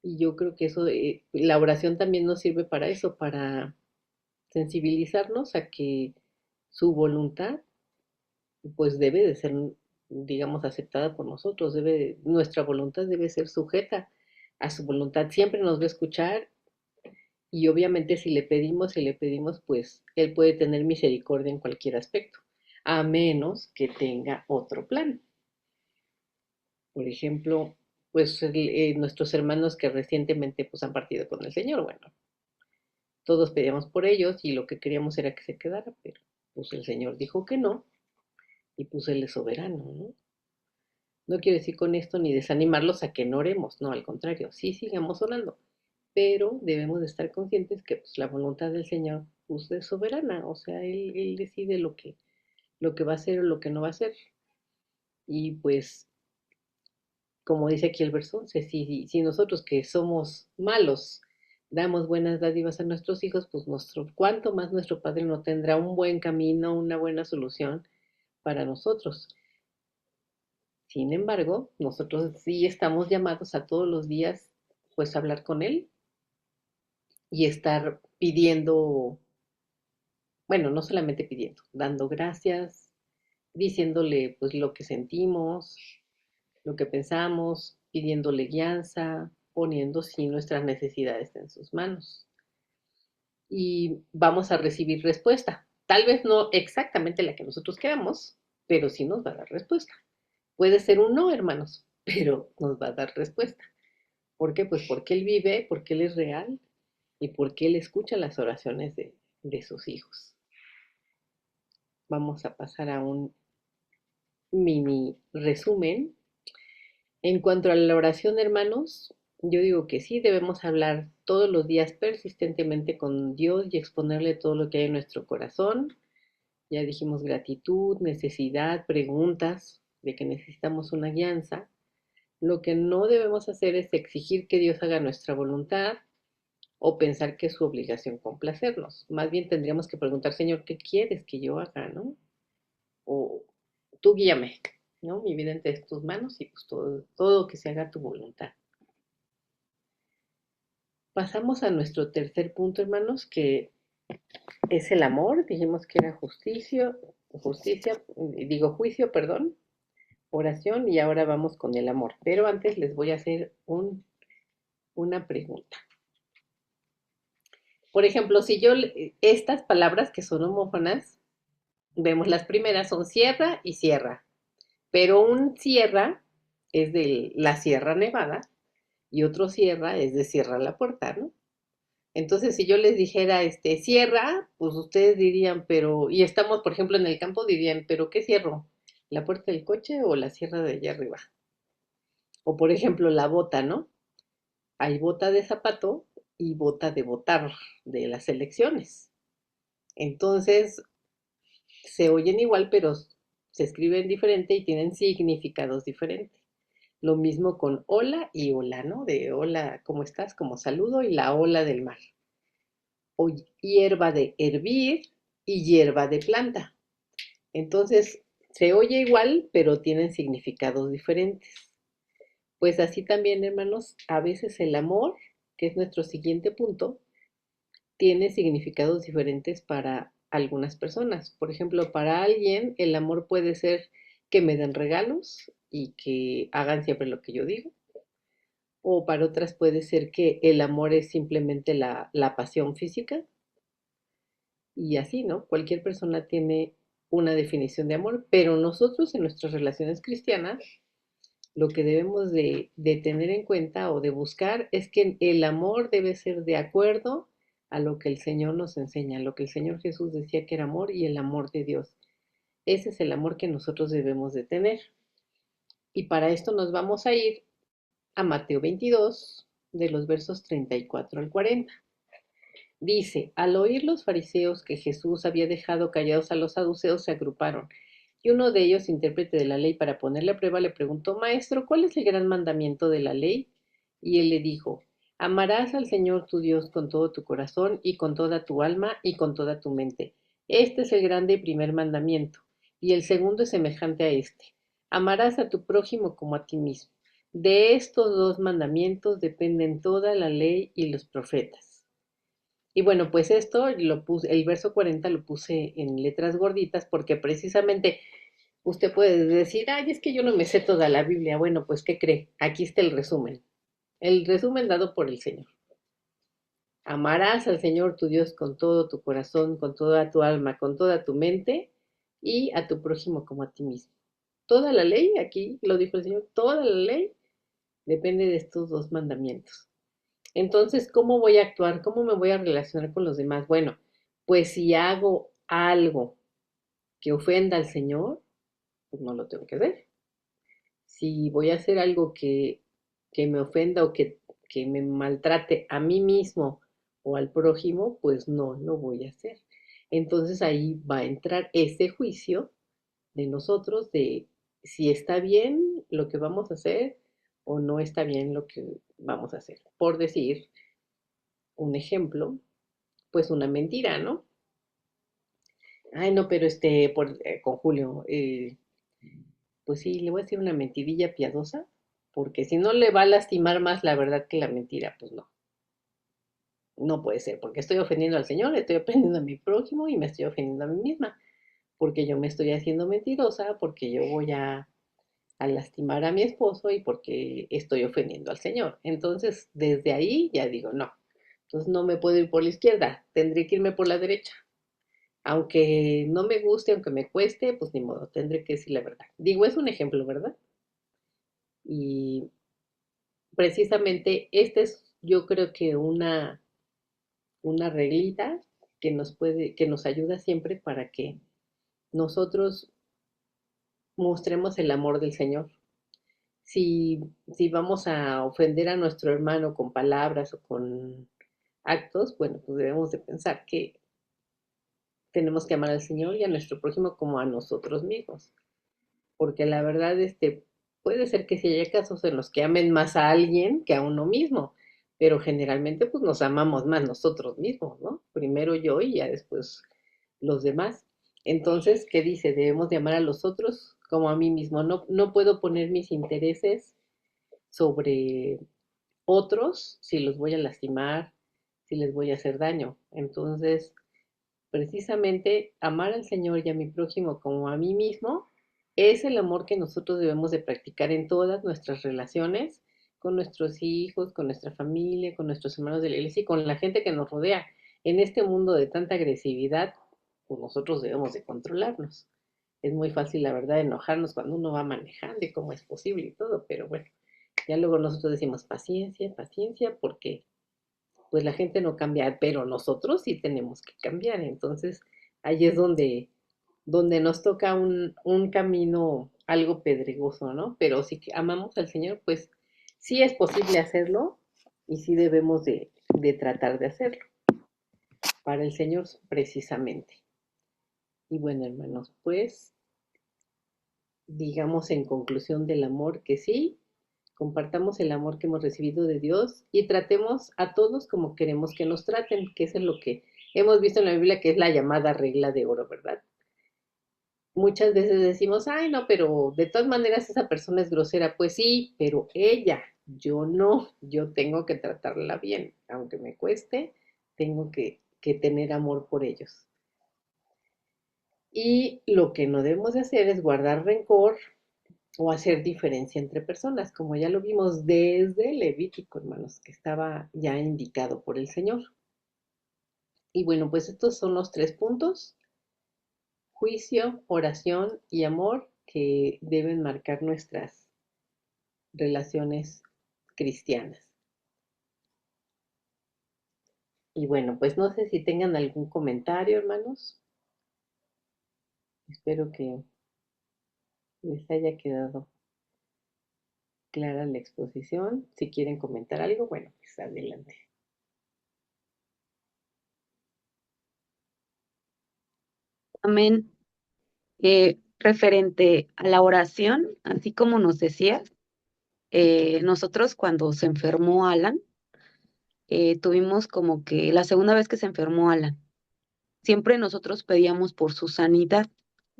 Y yo creo que eso, la oración también nos sirve para eso, para sensibilizarnos a que su voluntad, pues debe de ser, digamos, aceptada por nosotros, nuestra voluntad debe ser sujeta a su voluntad. Siempre nos va a escuchar y obviamente si le pedimos, pues Él puede tener misericordia en cualquier aspecto, a menos que tenga otro plan. Por ejemplo, pues nuestros hermanos que recientemente pues han partido con el Señor, bueno, todos pedíamos por ellos y lo que queríamos era que se quedara, pero pues el Señor dijo que no y pues Él es soberano, ¿no? No quiero decir con esto ni desanimarlos a que no oremos, no, al contrario, sí sigamos orando, pero debemos de estar conscientes que pues, la voluntad del Señor pues, es soberana, o sea, Él decide lo que va a hacer o lo que no va a hacer. Y pues, como dice aquí el verso 11, si nosotros que somos malos damos buenas dádivas a nuestros hijos, pues cuánto más nuestro Padre no tendrá un buen camino, una buena solución para nosotros. Sin embargo, nosotros sí estamos llamados a todos los días, pues, hablar con Él y estar pidiendo, bueno, no solamente pidiendo, dando gracias, diciéndole, pues, lo que sentimos, lo que pensamos, pidiéndole guianza, poniendo sí nuestras necesidades en sus manos. Y vamos a recibir respuesta. Tal vez no exactamente la que nosotros queramos, pero sí nos va a dar respuesta. Puede ser un no, hermanos, pero nos va a dar respuesta. ¿Por qué? Pues porque Él vive, porque Él es real y porque Él escucha las oraciones de sus hijos. Vamos a pasar a un mini resumen. En cuanto a la oración, hermanos, yo digo que sí, debemos hablar todos los días persistentemente con Dios y exponerle todo lo que hay en nuestro corazón. Ya dijimos gratitud, necesidad, preguntas de que necesitamos una guianza. Lo que no debemos hacer es exigir que Dios haga nuestra voluntad o pensar que es su obligación complacernos. Más bien tendríamos que preguntar, Señor, ¿qué quieres que yo haga, no? O tú guíame, ¿no? Mi vida entre tus manos y pues todo que se haga tu voluntad. Pasamos a nuestro tercer punto, hermanos, que es el amor. Dijimos que era juicio, perdón, oración, y ahora vamos con el amor. Pero antes les voy a hacer una pregunta. Por ejemplo, si yo, estas palabras que son homófonas, vemos las primeras son sierra y sierra, pero un sierra es de la Sierra Nevada y otro sierra es de Sierra La Puerta, ¿no? Entonces, si yo les dijera, sierra, pues ustedes dirían, pero, y estamos, por ejemplo, en el campo, dirían, pero ¿qué cierro? ¿La puerta del coche o la sierra de allá arriba? O, por ejemplo, la bota, ¿no? Hay bota de zapato y bota de votar de las elecciones. Entonces, se oyen igual, pero se escriben diferente y tienen significados diferentes. Lo mismo con hola y hola, ¿no? De hola, ¿cómo estás? Como saludo y la ola del mar. O hierba de hervir y hierba de planta. Entonces, se oye igual, pero tienen significados diferentes. Pues así también, hermanos, a veces el amor, que es nuestro siguiente punto, tiene significados diferentes para algunas personas. Por ejemplo, para alguien el amor puede ser que me den regalos y que hagan siempre lo que yo digo. O para otras puede ser que el amor es simplemente la pasión física. Y así, ¿no? Cualquier persona tiene una definición de amor, pero nosotros en nuestras relaciones cristianas lo que debemos de tener en cuenta o de buscar es que el amor debe ser de acuerdo a lo que el Señor nos enseña, lo que el Señor Jesús decía que era amor y el amor de Dios. Ese es el amor que nosotros debemos de tener. Y para esto nos vamos a ir a Mateo 22, de los versos 34 al 40. Dice, al oír los fariseos que Jesús había dejado callados a los saduceos, se agruparon. Y uno de ellos, intérprete de la ley, para ponerle a prueba, le preguntó, Maestro, ¿cuál es el gran mandamiento de la ley? Y él le dijo, amarás al Señor tu Dios con todo tu corazón y con toda tu alma y con toda tu mente. Este es el grande y primer mandamiento. Y el segundo es semejante a este. Amarás a tu prójimo como a ti mismo. De estos dos mandamientos dependen toda la ley y los profetas. Y bueno, pues esto lo puse, el verso 40 lo puse en letras gorditas porque precisamente usted puede decir, ay, es que yo no me sé toda la Biblia. Bueno, pues, ¿qué cree? Aquí está el resumen dado por el Señor. Amarás al Señor tu Dios con todo tu corazón, con toda tu alma, con toda tu mente y a tu prójimo como a ti mismo. Toda la ley, aquí lo dijo el Señor, toda la ley depende de estos dos mandamientos. Entonces, ¿cómo voy a actuar? ¿Cómo me voy a relacionar con los demás? Bueno, pues si hago algo que ofenda al Señor, pues no lo tengo que hacer. Si voy a hacer algo que me ofenda o que me maltrate a mí mismo o al prójimo, pues no lo voy a hacer. Entonces ahí va a entrar ese juicio de nosotros de si está bien lo que vamos a hacer o no está bien lo que vamos a hacer. Por decir un ejemplo, pues una mentira, ¿no? Ay, no, pero con Julio, pues sí, le voy a decir una mentirilla piadosa, porque si no le va a lastimar más la verdad que la mentira, pues no, no puede ser, porque estoy ofendiendo al Señor, estoy ofendiendo a mi prójimo y me estoy ofendiendo a mí misma, porque yo me estoy haciendo mentirosa, porque yo voy a a lastimar a mi esposo y porque estoy ofendiendo al Señor. Entonces, desde ahí ya digo, no. Entonces no me puedo ir por la izquierda, tendré que irme por la derecha. Aunque no me guste, aunque me cueste, pues ni modo, tendré que decir la verdad. Digo, es un ejemplo, ¿verdad? Y precisamente esta es, yo creo que una reglita que nos ayuda siempre para que nosotros mostremos el amor del Señor. Si vamos a ofender a nuestro hermano con palabras o con actos, bueno, pues debemos de pensar que tenemos que amar al Señor y a nuestro prójimo como a nosotros mismos. Porque la verdad, puede ser que si haya casos en los que amen más a alguien que a uno mismo, pero generalmente pues nos amamos más nosotros mismos, ¿no? Primero yo y ya después los demás. Entonces, ¿qué dice? Debemos de amar a los otros como a mí mismo. No, no puedo poner mis intereses sobre otros si los voy a lastimar, si les voy a hacer daño. Entonces, precisamente amar al Señor y a mi prójimo como a mí mismo es el amor que nosotros debemos de practicar en todas nuestras relaciones, con nuestros hijos, con nuestra familia, con nuestros hermanos de la iglesia y con la gente que nos rodea. En este mundo de tanta agresividad, pues nosotros debemos de controlarnos. Es muy fácil, la verdad, enojarnos cuando uno va manejando y cómo es posible y todo, pero bueno, ya luego nosotros decimos paciencia, paciencia, porque pues la gente no cambia, pero nosotros sí tenemos que cambiar. Entonces, ahí es donde nos toca un camino algo pedregoso, ¿no? Pero si amamos al Señor, pues sí es posible hacerlo y sí debemos de tratar de hacerlo para el Señor precisamente. Y bueno, hermanos, pues digamos en conclusión del amor que sí, compartamos el amor que hemos recibido de Dios y tratemos a todos como queremos que nos traten, que es lo que hemos visto en la Biblia, que es la llamada regla de oro, ¿verdad? Muchas veces decimos, ay, no, pero de todas maneras esa persona es grosera. Pues sí, pero ella, yo no, yo tengo que tratarla bien, aunque me cueste, tengo que tener amor por ellos. Y lo que no debemos de hacer es guardar rencor o hacer diferencia entre personas, como ya lo vimos desde Levítico, hermanos, que estaba ya indicado por el Señor. Y bueno, pues estos son los 3 puntos: juicio, oración y amor, que deben marcar nuestras relaciones cristianas. Y bueno, pues no sé si tengan algún comentario, hermanos. Espero que les haya quedado clara la exposición. Si quieren comentar algo, bueno, pues adelante. Amén. Referente a la oración, así como nos decías, nosotros cuando se enfermó Alan, tuvimos como que la segunda vez que se enfermó Alan, siempre nosotros pedíamos por su sanidad,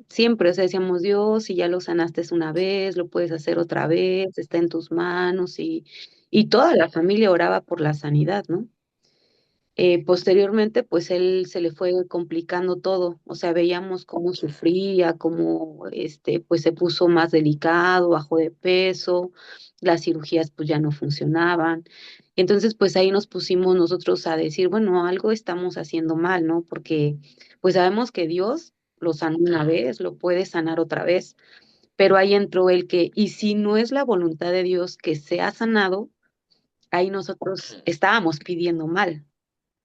siempre, o sea, decíamos, Dios, si ya lo sanaste una vez, lo puedes hacer otra vez, está en tus manos, y toda la familia oraba por la sanidad, ¿no? Posteriormente, pues él se le fue complicando todo, o sea, veíamos cómo sufría, cómo pues se puso más delicado, bajó de peso, las cirugías pues ya no funcionaban. Entonces, pues ahí nos pusimos nosotros a decir, bueno, algo estamos haciendo mal, ¿no? Porque pues sabemos que Dios lo sanó una vez, lo puede sanar otra vez, pero ahí entró el que, y si no es la voluntad de Dios que sea sanado, ahí nosotros estábamos pidiendo mal,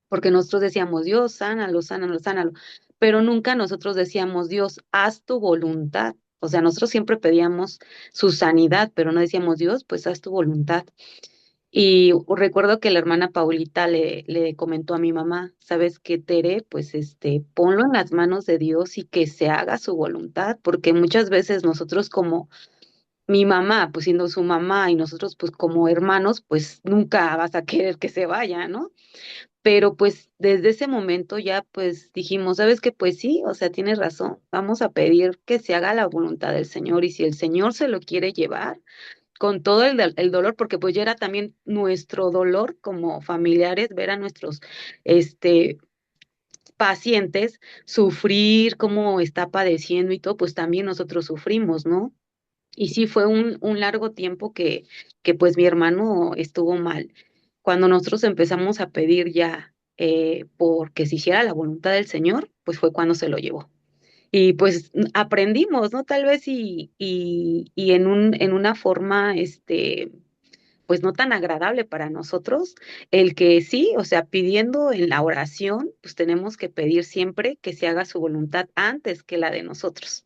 porque nosotros decíamos, Dios, sánalo, sánalo, sánalo, pero nunca nosotros decíamos, Dios, haz tu voluntad. O sea, nosotros siempre pedíamos su sanidad, pero no decíamos, Dios, pues haz tu voluntad. Y recuerdo que la hermana Paulita le comentó a mi mamá, ¿sabes qué, Tere? Pues ponlo en las manos de Dios y que se haga su voluntad, porque muchas veces nosotros como mi mamá, pues siendo su mamá y nosotros pues como hermanos, pues nunca vas a querer que se vaya, ¿no? Pero pues desde ese momento ya pues dijimos, ¿sabes qué? Pues sí, o sea, tienes razón, vamos a pedir que se haga la voluntad del Señor y si el Señor se lo quiere llevar con todo el dolor, porque pues ya era también nuestro dolor como familiares ver a nuestros pacientes sufrir, cómo está padeciendo y todo, pues también nosotros sufrimos, ¿no? Y sí fue un largo tiempo que pues mi hermano estuvo mal. Cuando nosotros empezamos a pedir ya porque se hiciera la voluntad del Señor, pues fue cuando se lo llevó. Y pues aprendimos, ¿no? Tal vez y en una forma, pues no tan agradable para nosotros, el que sí, o sea, pidiendo en la oración, pues tenemos que pedir siempre que se haga su voluntad antes que la de nosotros.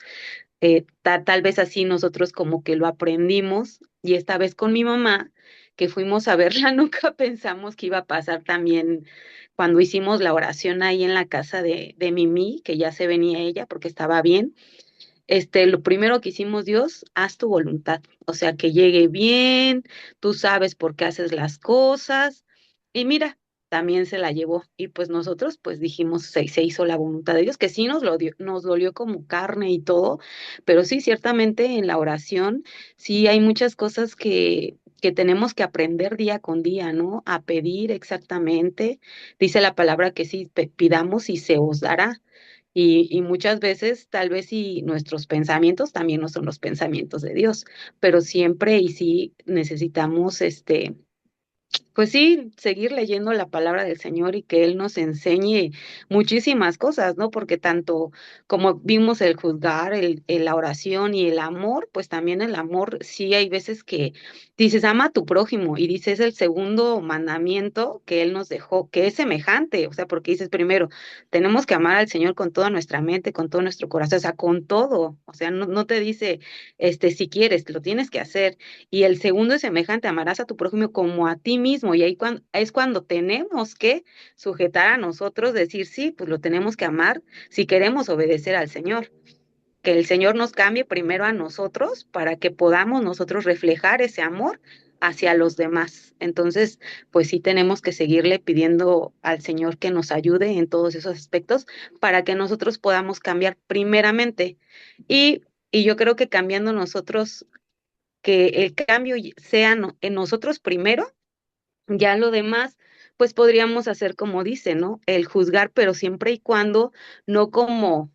Tal vez así nosotros como que lo aprendimos y esta vez con mi mamá, que fuimos a verla, nunca pensamos que iba a pasar también cuando hicimos la oración ahí en la casa de Mimi, que ya se venía ella porque estaba bien. Lo primero que hicimos, Dios, haz tu voluntad, o sea, que llegue bien, tú sabes por qué haces las cosas, y mira, también se la llevó, y pues nosotros, pues dijimos, se hizo la voluntad de Dios, que sí nos dolió como carne y todo, pero sí, ciertamente en la oración, sí hay muchas cosas que tenemos que aprender día con día, ¿no? A pedir exactamente, dice la palabra que sí, pidamos y se os dará. Y muchas veces, tal vez, si nuestros pensamientos también no son los pensamientos de Dios, pero siempre y sí necesitamos, pues sí, seguir leyendo la palabra del Señor y que Él nos enseñe muchísimas cosas, ¿no? Porque tanto como vimos el juzgar, la oración y el amor, pues también el amor, sí hay veces que dices, ama a tu prójimo y dices el segundo mandamiento que Él nos dejó, que es semejante, o sea, porque dices primero, tenemos que amar al Señor con toda nuestra mente, con todo nuestro corazón, o sea, con todo, o sea, no te dice, si quieres, lo tienes que hacer y el segundo es semejante, amarás a tu prójimo como a ti mismo. Y ahí es cuando tenemos que sujetar a nosotros, decir, sí, pues lo tenemos que amar si queremos obedecer al Señor. Que el Señor nos cambie primero a nosotros para que podamos nosotros reflejar ese amor hacia los demás. Entonces, pues sí tenemos que seguirle pidiendo al Señor que nos ayude en todos esos aspectos para que nosotros podamos cambiar primeramente. Y yo creo que cambiando nosotros que el cambio sea en nosotros primero, ya lo demás, pues podríamos hacer como dice, ¿no? El juzgar, pero siempre y cuando no como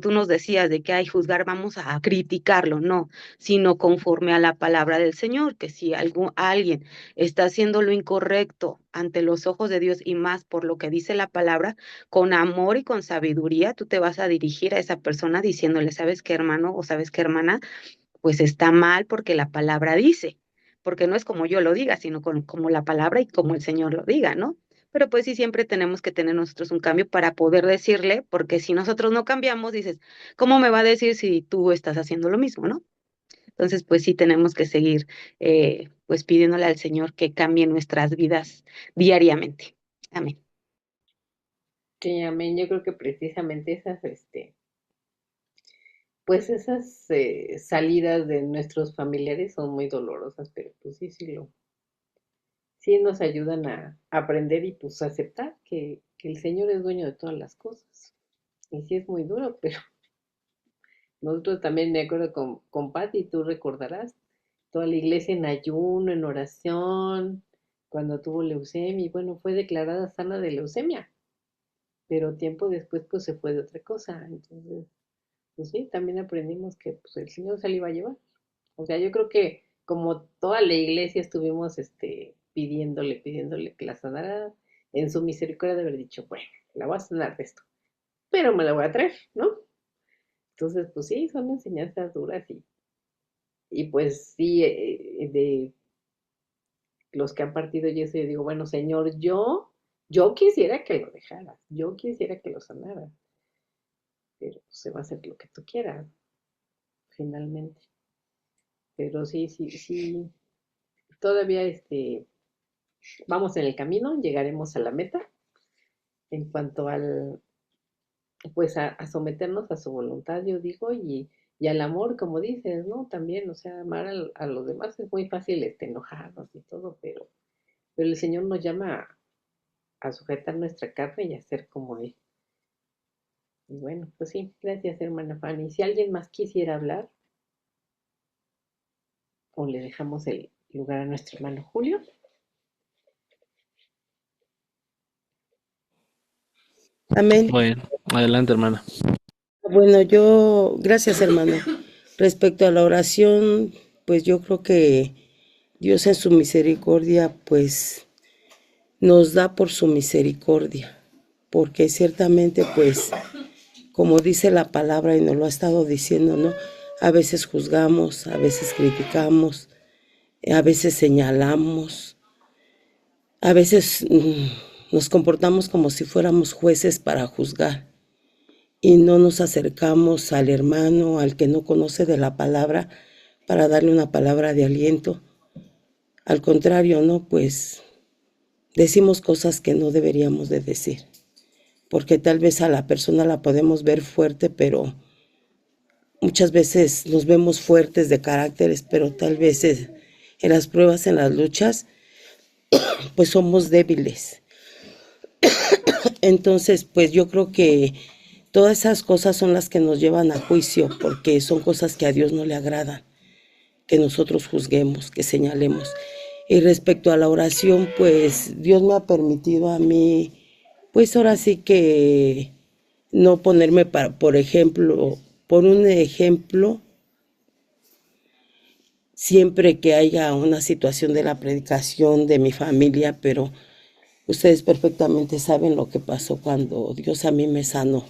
tú nos decías, de que hay juzgar, vamos a criticarlo, no, sino conforme a la palabra del Señor, que si alguien está haciendo lo incorrecto ante los ojos de Dios y más por lo que dice la palabra, con amor y con sabiduría, tú te vas a dirigir a esa persona diciéndole, ¿sabes qué, hermano? O ¿sabes qué, hermana? Pues está mal porque la palabra dice, porque no es como yo lo diga, sino como la palabra y como el Señor lo diga, ¿no? Pero pues sí, siempre tenemos que tener nosotros un cambio para poder decirle, porque si nosotros no cambiamos, dices, ¿cómo me va a decir si tú estás haciendo lo mismo, no? Entonces, pues sí tenemos que seguir, pues pidiéndole al Señor que cambie nuestras vidas diariamente. Amén. Sí, amén. Yo creo que precisamente esas, pues esas salidas de nuestros familiares son muy dolorosas, pero pues sí, sí nos ayudan a aprender y pues aceptar que el Señor es dueño de todas las cosas. Y sí es muy duro, pero nosotros también me acuerdo con Patti, tú recordarás, toda la iglesia en ayuno, en oración, cuando tuvo leucemia, y bueno, fue declarada sana de leucemia, pero tiempo después pues se fue de otra cosa. Entonces, pues sí, también aprendimos que pues el Señor se la iba a llevar. O sea, yo creo que como toda la iglesia estuvimos pidiéndole que la sanara, en su misericordia de haber dicho, bueno, la voy a sanar de esto, pero me la voy a traer, ¿no? Entonces, pues sí, son enseñanzas duras y pues sí, de los que han partido y eso, yo digo, bueno, Señor, yo quisiera que lo dejaras, yo quisiera que lo sanaras, pero pues, se va a hacer lo que tú quieras, finalmente. Pero sí, sí, sí, todavía vamos en el camino, llegaremos a la meta en cuanto pues a someternos a su voluntad, yo digo, y al amor, como dices, ¿no? También, o sea, amar a los demás es muy fácil enojarnos y todo, pero el Señor nos llama a sujetar nuestra carne y a ser como Él. Y bueno, pues sí, gracias, hermana Fanny. Si alguien más quisiera hablar, o le dejamos el lugar a nuestro hermano Julio. Amén. Bueno, adelante, hermana. Bueno, gracias, hermano. Respecto a la oración, pues yo creo que Dios en su misericordia, pues nos da por su misericordia, porque ciertamente, pues, como dice la palabra y nos lo ha estado diciendo, ¿no? A veces juzgamos, a veces criticamos, a veces señalamos, a veces nos comportamos como si fuéramos jueces para juzgar y no nos acercamos al hermano, al que no conoce de la palabra, para darle una palabra de aliento. Al contrario, ¿no? Pues decimos cosas que no deberíamos de decir, porque tal vez a la persona la podemos ver fuerte, pero muchas veces nos vemos fuertes de caracteres, pero tal vez en las pruebas, en las luchas, pues somos débiles. Entonces, pues yo creo que todas esas cosas son las que nos llevan a juicio, porque son cosas que a Dios no le agradan, que nosotros juzguemos, que señalemos. Y respecto a la oración, pues Dios me ha permitido a mí, pues ahora sí que no ponerme por un ejemplo, siempre que haya una situación de la predicación de mi familia, pero ustedes perfectamente saben lo que pasó cuando Dios a mí me sanó.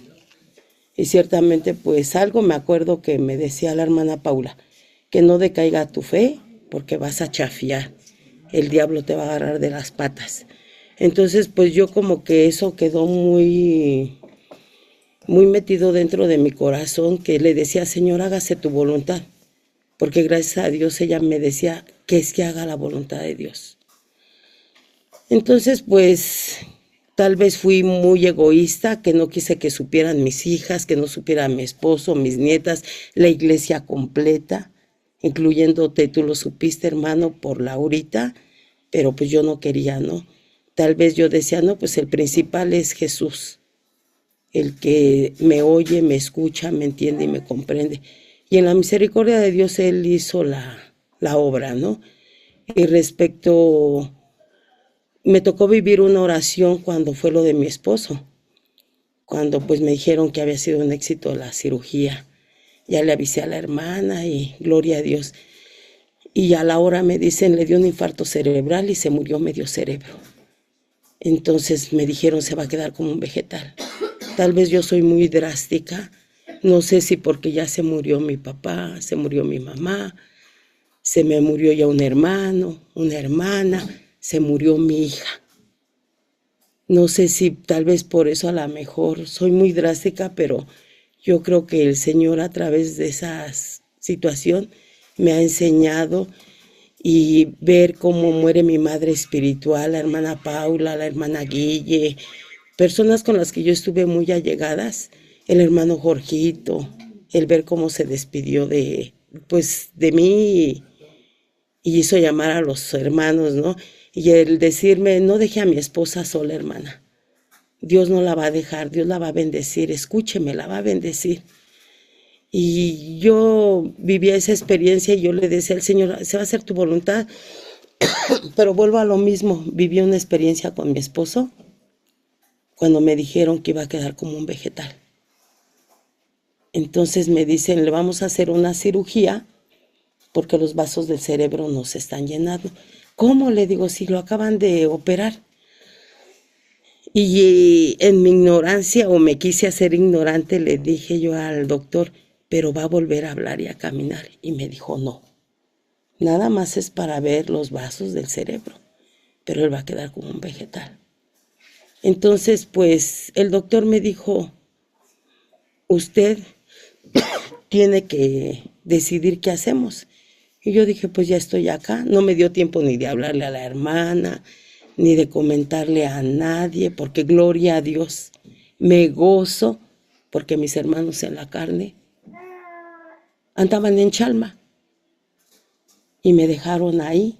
Y ciertamente, pues algo me acuerdo que me decía la hermana Paula, que no decaiga tu fe porque vas a chafiar, el diablo te va a agarrar de las patas. Entonces, pues yo como que eso quedó muy metido dentro de mi corazón, que le decía, Señor, hágase tu voluntad, porque gracias a Dios ella me decía que es que haga la voluntad de Dios. Entonces, pues tal vez fui muy egoísta, que no quise que supieran mis hijas, que no supiera mi esposo, mis nietas, la iglesia completa, incluyéndote, tú lo supiste, hermano, por Laurita, pero pues yo no quería, ¿no? Tal vez yo decía, no, pues el principal es Jesús, el que me oye, me escucha, me entiende y me comprende. Y en la misericordia de Dios Él hizo la obra, ¿no? Y respecto, me tocó vivir una oración cuando fue lo de mi esposo, cuando pues me dijeron que había sido un éxito la cirugía. Ya le avisé a la hermana y gloria a Dios. Y a la hora me dicen, le dio un infarto cerebral y se murió medio cerebro. Entonces me dijeron, se va a quedar como un vegetal. Tal vez yo soy muy drástica, no sé si porque ya se murió mi papá, se murió mi mamá, se me murió ya un hermano, una hermana, se murió mi hija. No sé si tal vez por eso a lo mejor soy muy drástica, pero yo creo que el Señor a través de esa situación me ha enseñado y ver cómo muere mi madre espiritual, la hermana Paula, la hermana Guille, personas con las que yo estuve muy allegadas, el hermano Jorgito, el ver cómo se despidió de mí y hizo llamar a los hermanos, ¿no? Y el decirme, no deje a mi esposa sola, hermana. Dios no la va a dejar, Dios la va a bendecir, escúcheme, la va a bendecir. Y yo vivía esa experiencia y yo le decía al Señor, se va a hacer tu voluntad, pero vuelvo a lo mismo, viví una experiencia con mi esposo cuando me dijeron que iba a quedar como un vegetal. Entonces me dicen, le vamos a hacer una cirugía porque los vasos del cerebro no se están llenando. ¿Cómo? Le digo, si lo acaban de operar. Y en mi ignorancia, o me quise hacer ignorante, le dije yo al doctor, pero va a volver a hablar y a caminar. Y me dijo, no, nada más es para ver los vasos del cerebro, pero él va a quedar como un vegetal. Entonces, pues, el doctor me dijo, usted tiene que decidir qué hacemos. Y yo dije, pues ya estoy acá. No me dio tiempo ni de hablarle a la hermana, ni de comentarle a nadie, porque gloria a Dios, me gozo, porque mis hermanos en la carne andaban en Chalma y me dejaron ahí.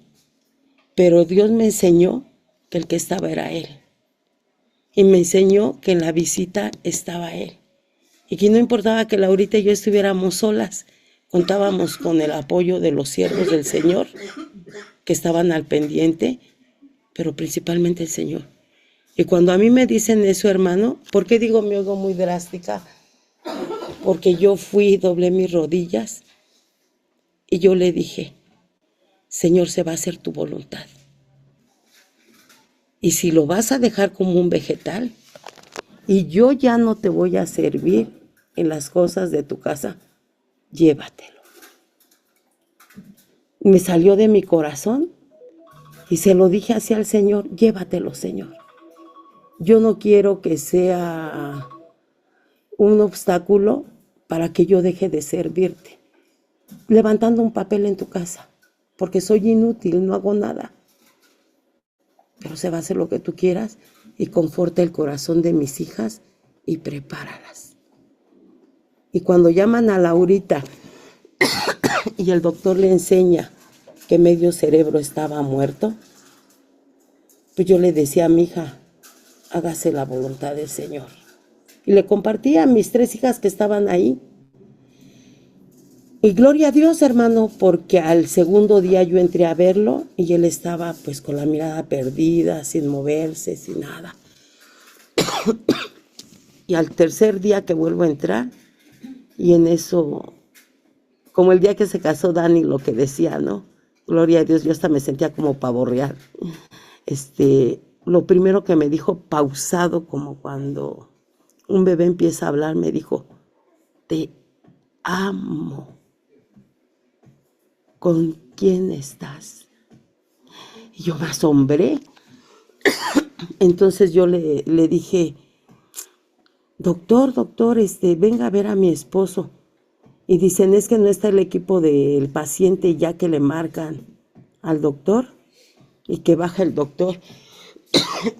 Pero Dios me enseñó que el que estaba era Él. Y me enseñó que en la visita estaba Él. Y que no importaba que Laurita y yo estuviéramos solas, contábamos con el apoyo de los siervos del Señor que estaban al pendiente, pero principalmente el Señor. Y cuando a mí me dicen eso, hermano, ¿por qué digo me oigo muy drástica? Porque yo fui, doblé mis rodillas Y yo le dije, Señor, se va a hacer tu voluntad. Y si lo vas a dejar como un vegetal, y yo ya no te voy a servir en las cosas de tu casa, llévatelo. Me salió de mi corazón y se lo dije hacia el Señor, llévatelo, Señor. Yo no quiero que sea un obstáculo para que yo deje de servirte, levantando un papel en tu casa, porque soy inútil, no hago nada. Pero se va a hacer lo que tú quieras y conforta el corazón de mis hijas y prepáralas. Y cuando llaman a Laurita y el doctor le enseña que medio cerebro estaba muerto, pues yo le decía a mi hija, hágase la voluntad del Señor. Y le compartí a mis 3 hijas que estaban ahí. Y gloria a Dios, hermano, porque al segundo día yo entré a verlo y él estaba pues con la mirada perdida, sin moverse, sin nada. Y al tercer día que vuelvo a entrar, y en eso, como el día que se casó Dani, lo que decía, ¿no? Gloria a Dios, yo hasta me sentía como pavo real. Lo primero que me dijo, pausado, como cuando un bebé empieza a hablar, me dijo, te amo. ¿Con quién estás? Y yo me asombré. Entonces yo le dije, doctor, venga a ver a mi esposo. Y dicen, es que no está el equipo del paciente, ya que le marcan al doctor y que baja el doctor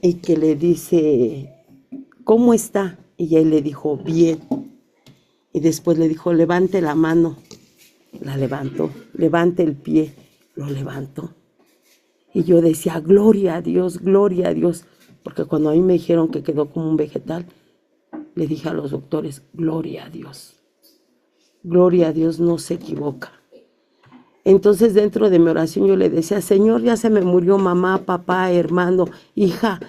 y que le dice, ¿cómo está? Y él le dijo, bien. Y después le dijo, levante la mano. La levantó, levante el pie, lo levantó. Y yo decía, gloria a Dios, porque cuando a mí me dijeron que quedó como un vegetal, le dije a los doctores, gloria a Dios, no se equivoca. Entonces dentro de mi oración yo le decía, Señor, ya se me murió mamá, papá, hermano, hija,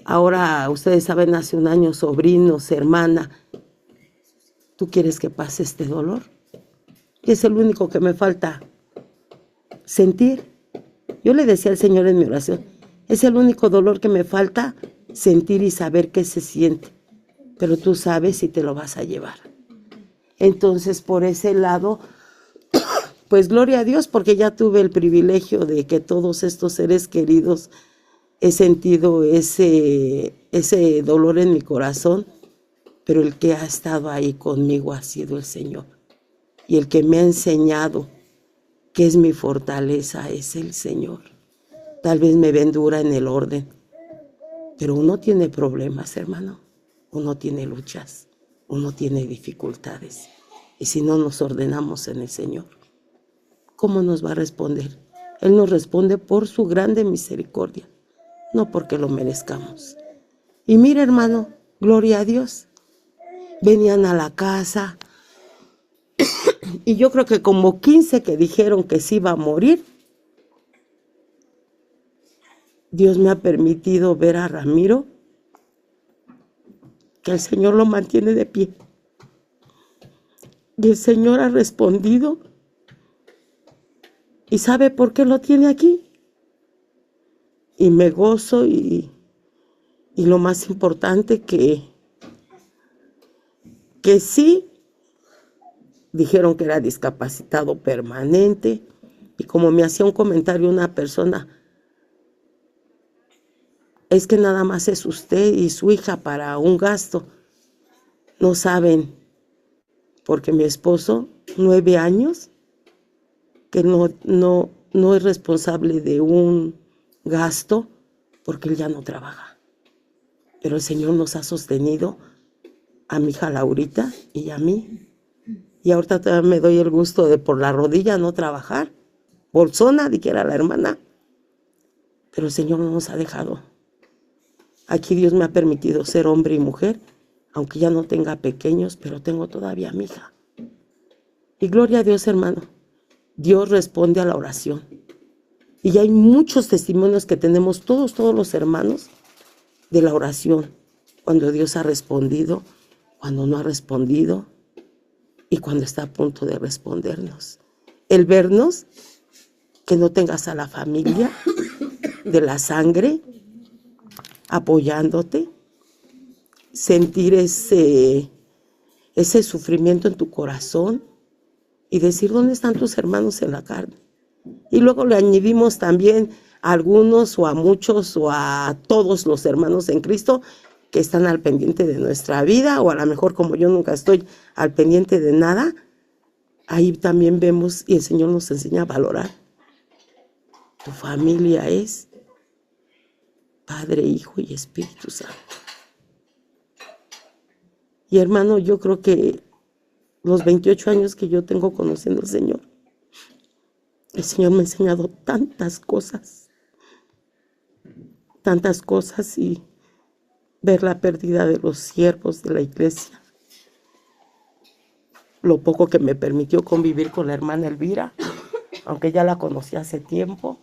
ahora ustedes saben, hace un año, sobrinos, hermana, ¿tú quieres que pase este dolor? Y es el único que me falta sentir. Yo le decía al Señor en mi oración, es el único dolor que me falta sentir y saber qué se siente. Pero tú sabes si te lo vas a llevar. Entonces, por ese lado, pues gloria a Dios, porque ya tuve el privilegio de que todos estos seres queridos he sentido ese dolor en mi corazón, pero el que ha estado ahí conmigo ha sido el Señor. Y el que me ha enseñado que es mi fortaleza es el Señor. Tal vez me ven dura en el orden, pero uno tiene problemas, hermano. Uno tiene luchas, uno tiene dificultades. Y si no nos ordenamos en el Señor, ¿cómo nos va a responder? Él nos responde por su grande misericordia, no porque lo merezcamos. Y mira, hermano, gloria a Dios. Venían a la casa y yo creo que como 15 que dijeron que se iba a morir, Dios me ha permitido ver a Ramiro, que el Señor lo mantiene de pie. Y el Señor ha respondido. ¿Y sabe por qué lo tiene aquí? Y me gozo y lo más importante que sí, dijeron que era discapacitado permanente. Y como me hacía un comentario una persona, es que nada más es usted y su hija para un gasto. No saben, porque mi esposo, 9 años, que no es responsable de un gasto, porque él ya no trabaja. Pero el Señor nos ha sostenido a mi hija Laurita y a mí. Y ahorita todavía me doy el gusto de por la rodilla no trabajar. Bolsona, dijera la hermana. Pero el Señor no nos ha dejado. Aquí Dios me ha permitido ser hombre y mujer, aunque ya no tenga pequeños, pero tengo todavía a mi hija. Y gloria a Dios, hermano. Dios responde a la oración. Y hay muchos testimonios que tenemos todos los hermanos de la oración. Cuando Dios ha respondido, cuando no ha respondido y cuando está a punto de respondernos. el vernos, que no tengas a la familia de la sangre apoyándote, sentir ese sufrimiento en tu corazón y decir, ¿dónde están tus hermanos en la carne? Y luego le añadimos también a algunos o a muchos o a todos los hermanos en Cristo que están al pendiente de nuestra vida, o a lo mejor como yo nunca estoy al pendiente de nada. Ahí también vemos y el Señor nos enseña a valorar. Tu familia es Padre, Hijo y Espíritu Santo. Y hermano, yo creo que los 28 años que yo tengo conociendo al Señor, el Señor me ha enseñado tantas cosas y ver la pérdida de los siervos de la iglesia, lo poco que me permitió convivir con la hermana Elvira, aunque ya la conocí hace tiempo.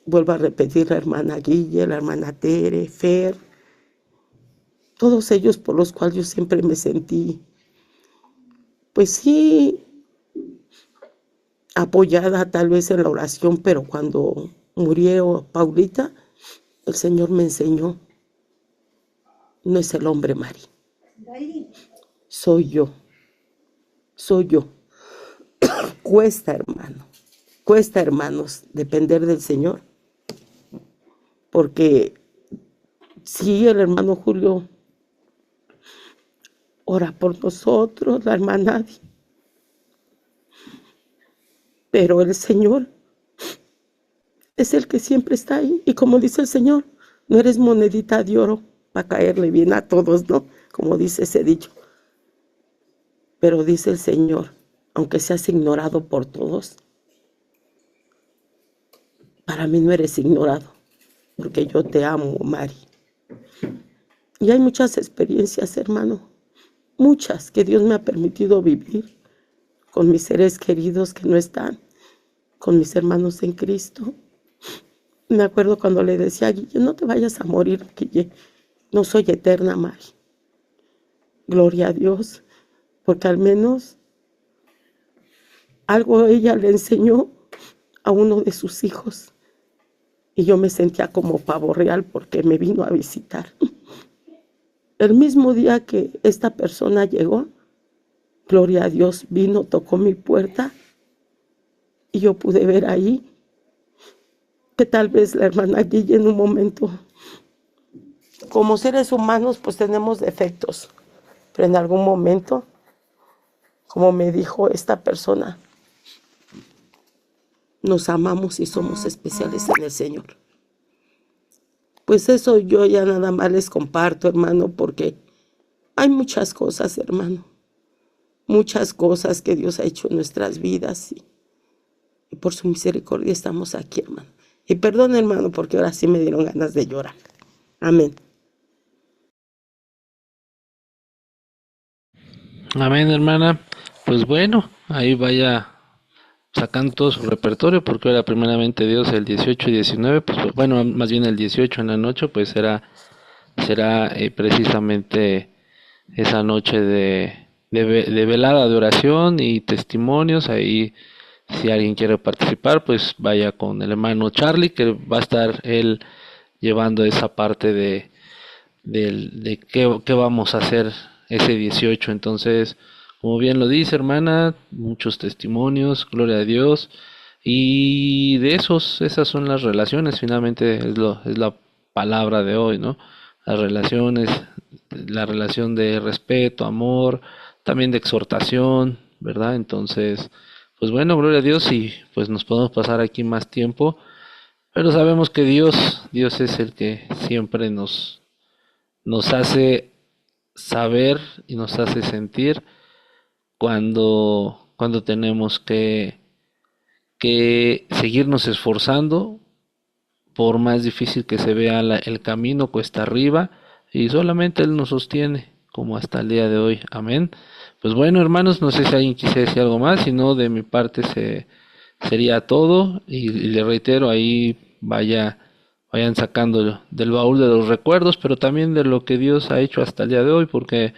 Vuelvo a repetir, la hermana Guille, la hermana Tere, Fer, todos ellos por los cuales yo siempre me sentí, pues sí, apoyada tal vez en la oración, pero cuando murió Paulita, el Señor me enseñó, no es el hombre, Mari, soy yo. Cuesta, hermanos, depender del Señor, porque sí, el hermano Julio ora por nosotros, la hermana Adi, pero el Señor es el que siempre está ahí. Y como dice el Señor, no eres monedita de oro para caerle bien a todos, ¿no? Como dice ese dicho. Pero dice el Señor, aunque seas ignorado por todos, para mí no eres ignorado, porque yo te amo, Mari. Y hay muchas experiencias, hermano, muchas que Dios me ha permitido vivir con mis seres queridos que no están, con mis hermanos en Cristo. Me acuerdo cuando le decía a Guille, no te vayas a morir, Guille, no soy eterna, Mari. Gloria a Dios, porque al menos algo ella le enseñó a uno de sus hijos. Y yo me sentía como pavo real porque me vino a visitar. El mismo día que esta persona llegó, gloria a Dios, vino, tocó mi puerta y yo pude ver ahí que tal vez la hermana Guille en un momento, como seres humanos, pues tenemos defectos, pero en algún momento, como me dijo esta persona, nos amamos y somos especiales en el Señor. Pues eso yo ya nada más les comparto, hermano, porque hay muchas cosas, hermano, muchas cosas que Dios ha hecho en nuestras vidas y por su misericordia estamos aquí, hermano. Y perdón, hermano, porque ahora sí me dieron ganas de llorar. Amén. Amén, hermana. Pues bueno, ahí vaya sacando todo su repertorio, porque ahora primeramente Dios el 18 y 19, pues bueno, más bien el 18 en la noche, pues será precisamente esa noche de velada de oración y testimonios. Ahí, si alguien quiere participar, pues vaya con el hermano Charlie, que va a estar él llevando esa parte de qué vamos a hacer ese 18. Entonces, como bien lo dice, hermana, muchos testimonios, gloria a Dios, y esas son las relaciones, finalmente es la palabra de hoy, ¿no? Las relaciones, la relación de respeto, amor, también de exhortación, ¿verdad? Entonces, pues bueno, gloria a Dios, y pues nos podemos pasar aquí más tiempo, pero sabemos que Dios es el que siempre nos hace saber y nos hace sentir cuando tenemos que seguirnos esforzando, por más difícil que se vea el camino cuesta arriba, y solamente Él nos sostiene, como hasta el día de hoy. Amén. Pues bueno, hermanos, no sé si alguien quisiera decir algo más, si no, de mi parte sería todo, y le reitero, ahí vayan sacando del baúl de los recuerdos, pero también de lo que Dios ha hecho hasta el día de hoy, porque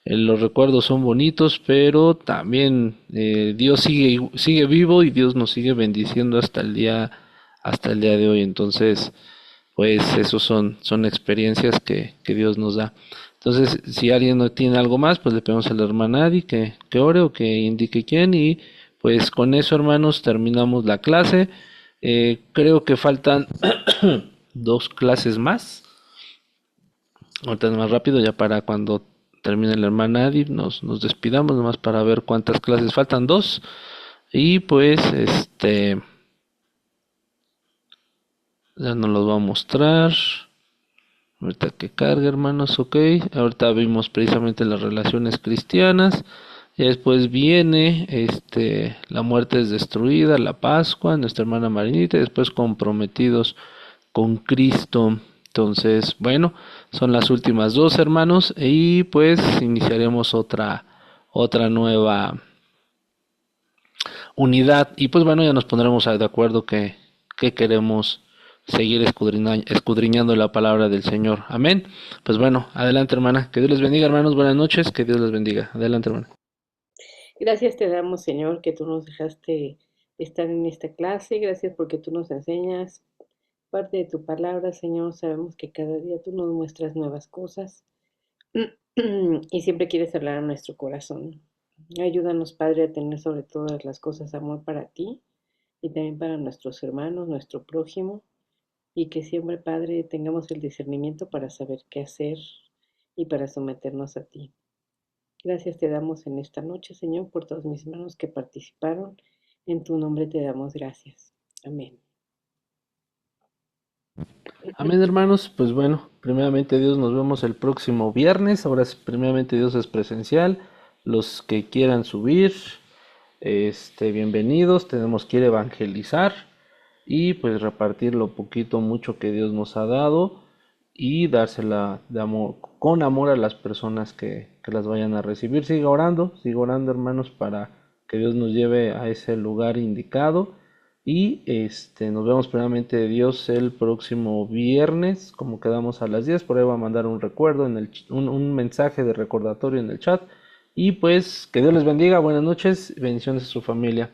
Los recuerdos son bonitos, pero también Dios sigue vivo y Dios nos sigue bendiciendo hasta el día de hoy. Entonces, pues esos son experiencias que Dios nos da. Entonces, si alguien no tiene algo más, pues le pedimos a la hermana Adi que ore o que indique quién. Y pues con eso, hermanos, terminamos la clase. Creo que faltan dos clases más. Ahorita es más rápido, ya para cuando termine la hermana Adi, nos despidamos, nomás para ver cuántas clases faltan. Dos. Y pues, ya nos los va a mostrar. Ahorita que cargue, hermanos, ok. Ahorita vimos precisamente las relaciones cristianas. Y después viene, la muerte es destruida, la Pascua, nuestra hermana Marinita, y después comprometidos con Cristo. Entonces, bueno, son las últimas dos, hermanos, y pues iniciaremos otra nueva unidad. Y pues bueno, ya nos pondremos de acuerdo que queremos seguir escudriñando la palabra del Señor. Amén. Pues bueno, adelante, hermana. Que Dios les bendiga, hermanos. Buenas noches. Que Dios les bendiga. Adelante, hermana. Gracias te damos, Señor, que tú nos dejaste estar en esta clase. Gracias porque tú nos enseñas parte de tu palabra, Señor. Sabemos que cada día tú nos muestras nuevas cosas y siempre quieres hablar a nuestro corazón. Ayúdanos, Padre, a tener sobre todas las cosas amor para ti y también para nuestros hermanos, nuestro prójimo, y que siempre, Padre, tengamos el discernimiento para saber qué hacer y para someternos a ti. Gracias te damos en esta noche, Señor, por todos mis hermanos que participaron. En tu nombre te damos gracias. Amén. Amén, hermanos. Pues bueno, primeramente Dios, nos vemos el próximo viernes. Ahora primeramente Dios es presencial. Los que quieran subir, bienvenidos. Tenemos que ir a evangelizar y pues repartir lo poquito mucho que Dios nos ha dado y dársela de amor, con amor a las personas que las vayan a recibir. Siga orando, hermanos, para que Dios nos lleve a ese lugar indicado. Y nos vemos primeramente de Dios el próximo viernes, como quedamos a las 10. Por ahí va a mandar un recuerdo un mensaje de recordatorio en el chat. Y pues que Dios les bendiga, buenas noches, bendiciones a su familia.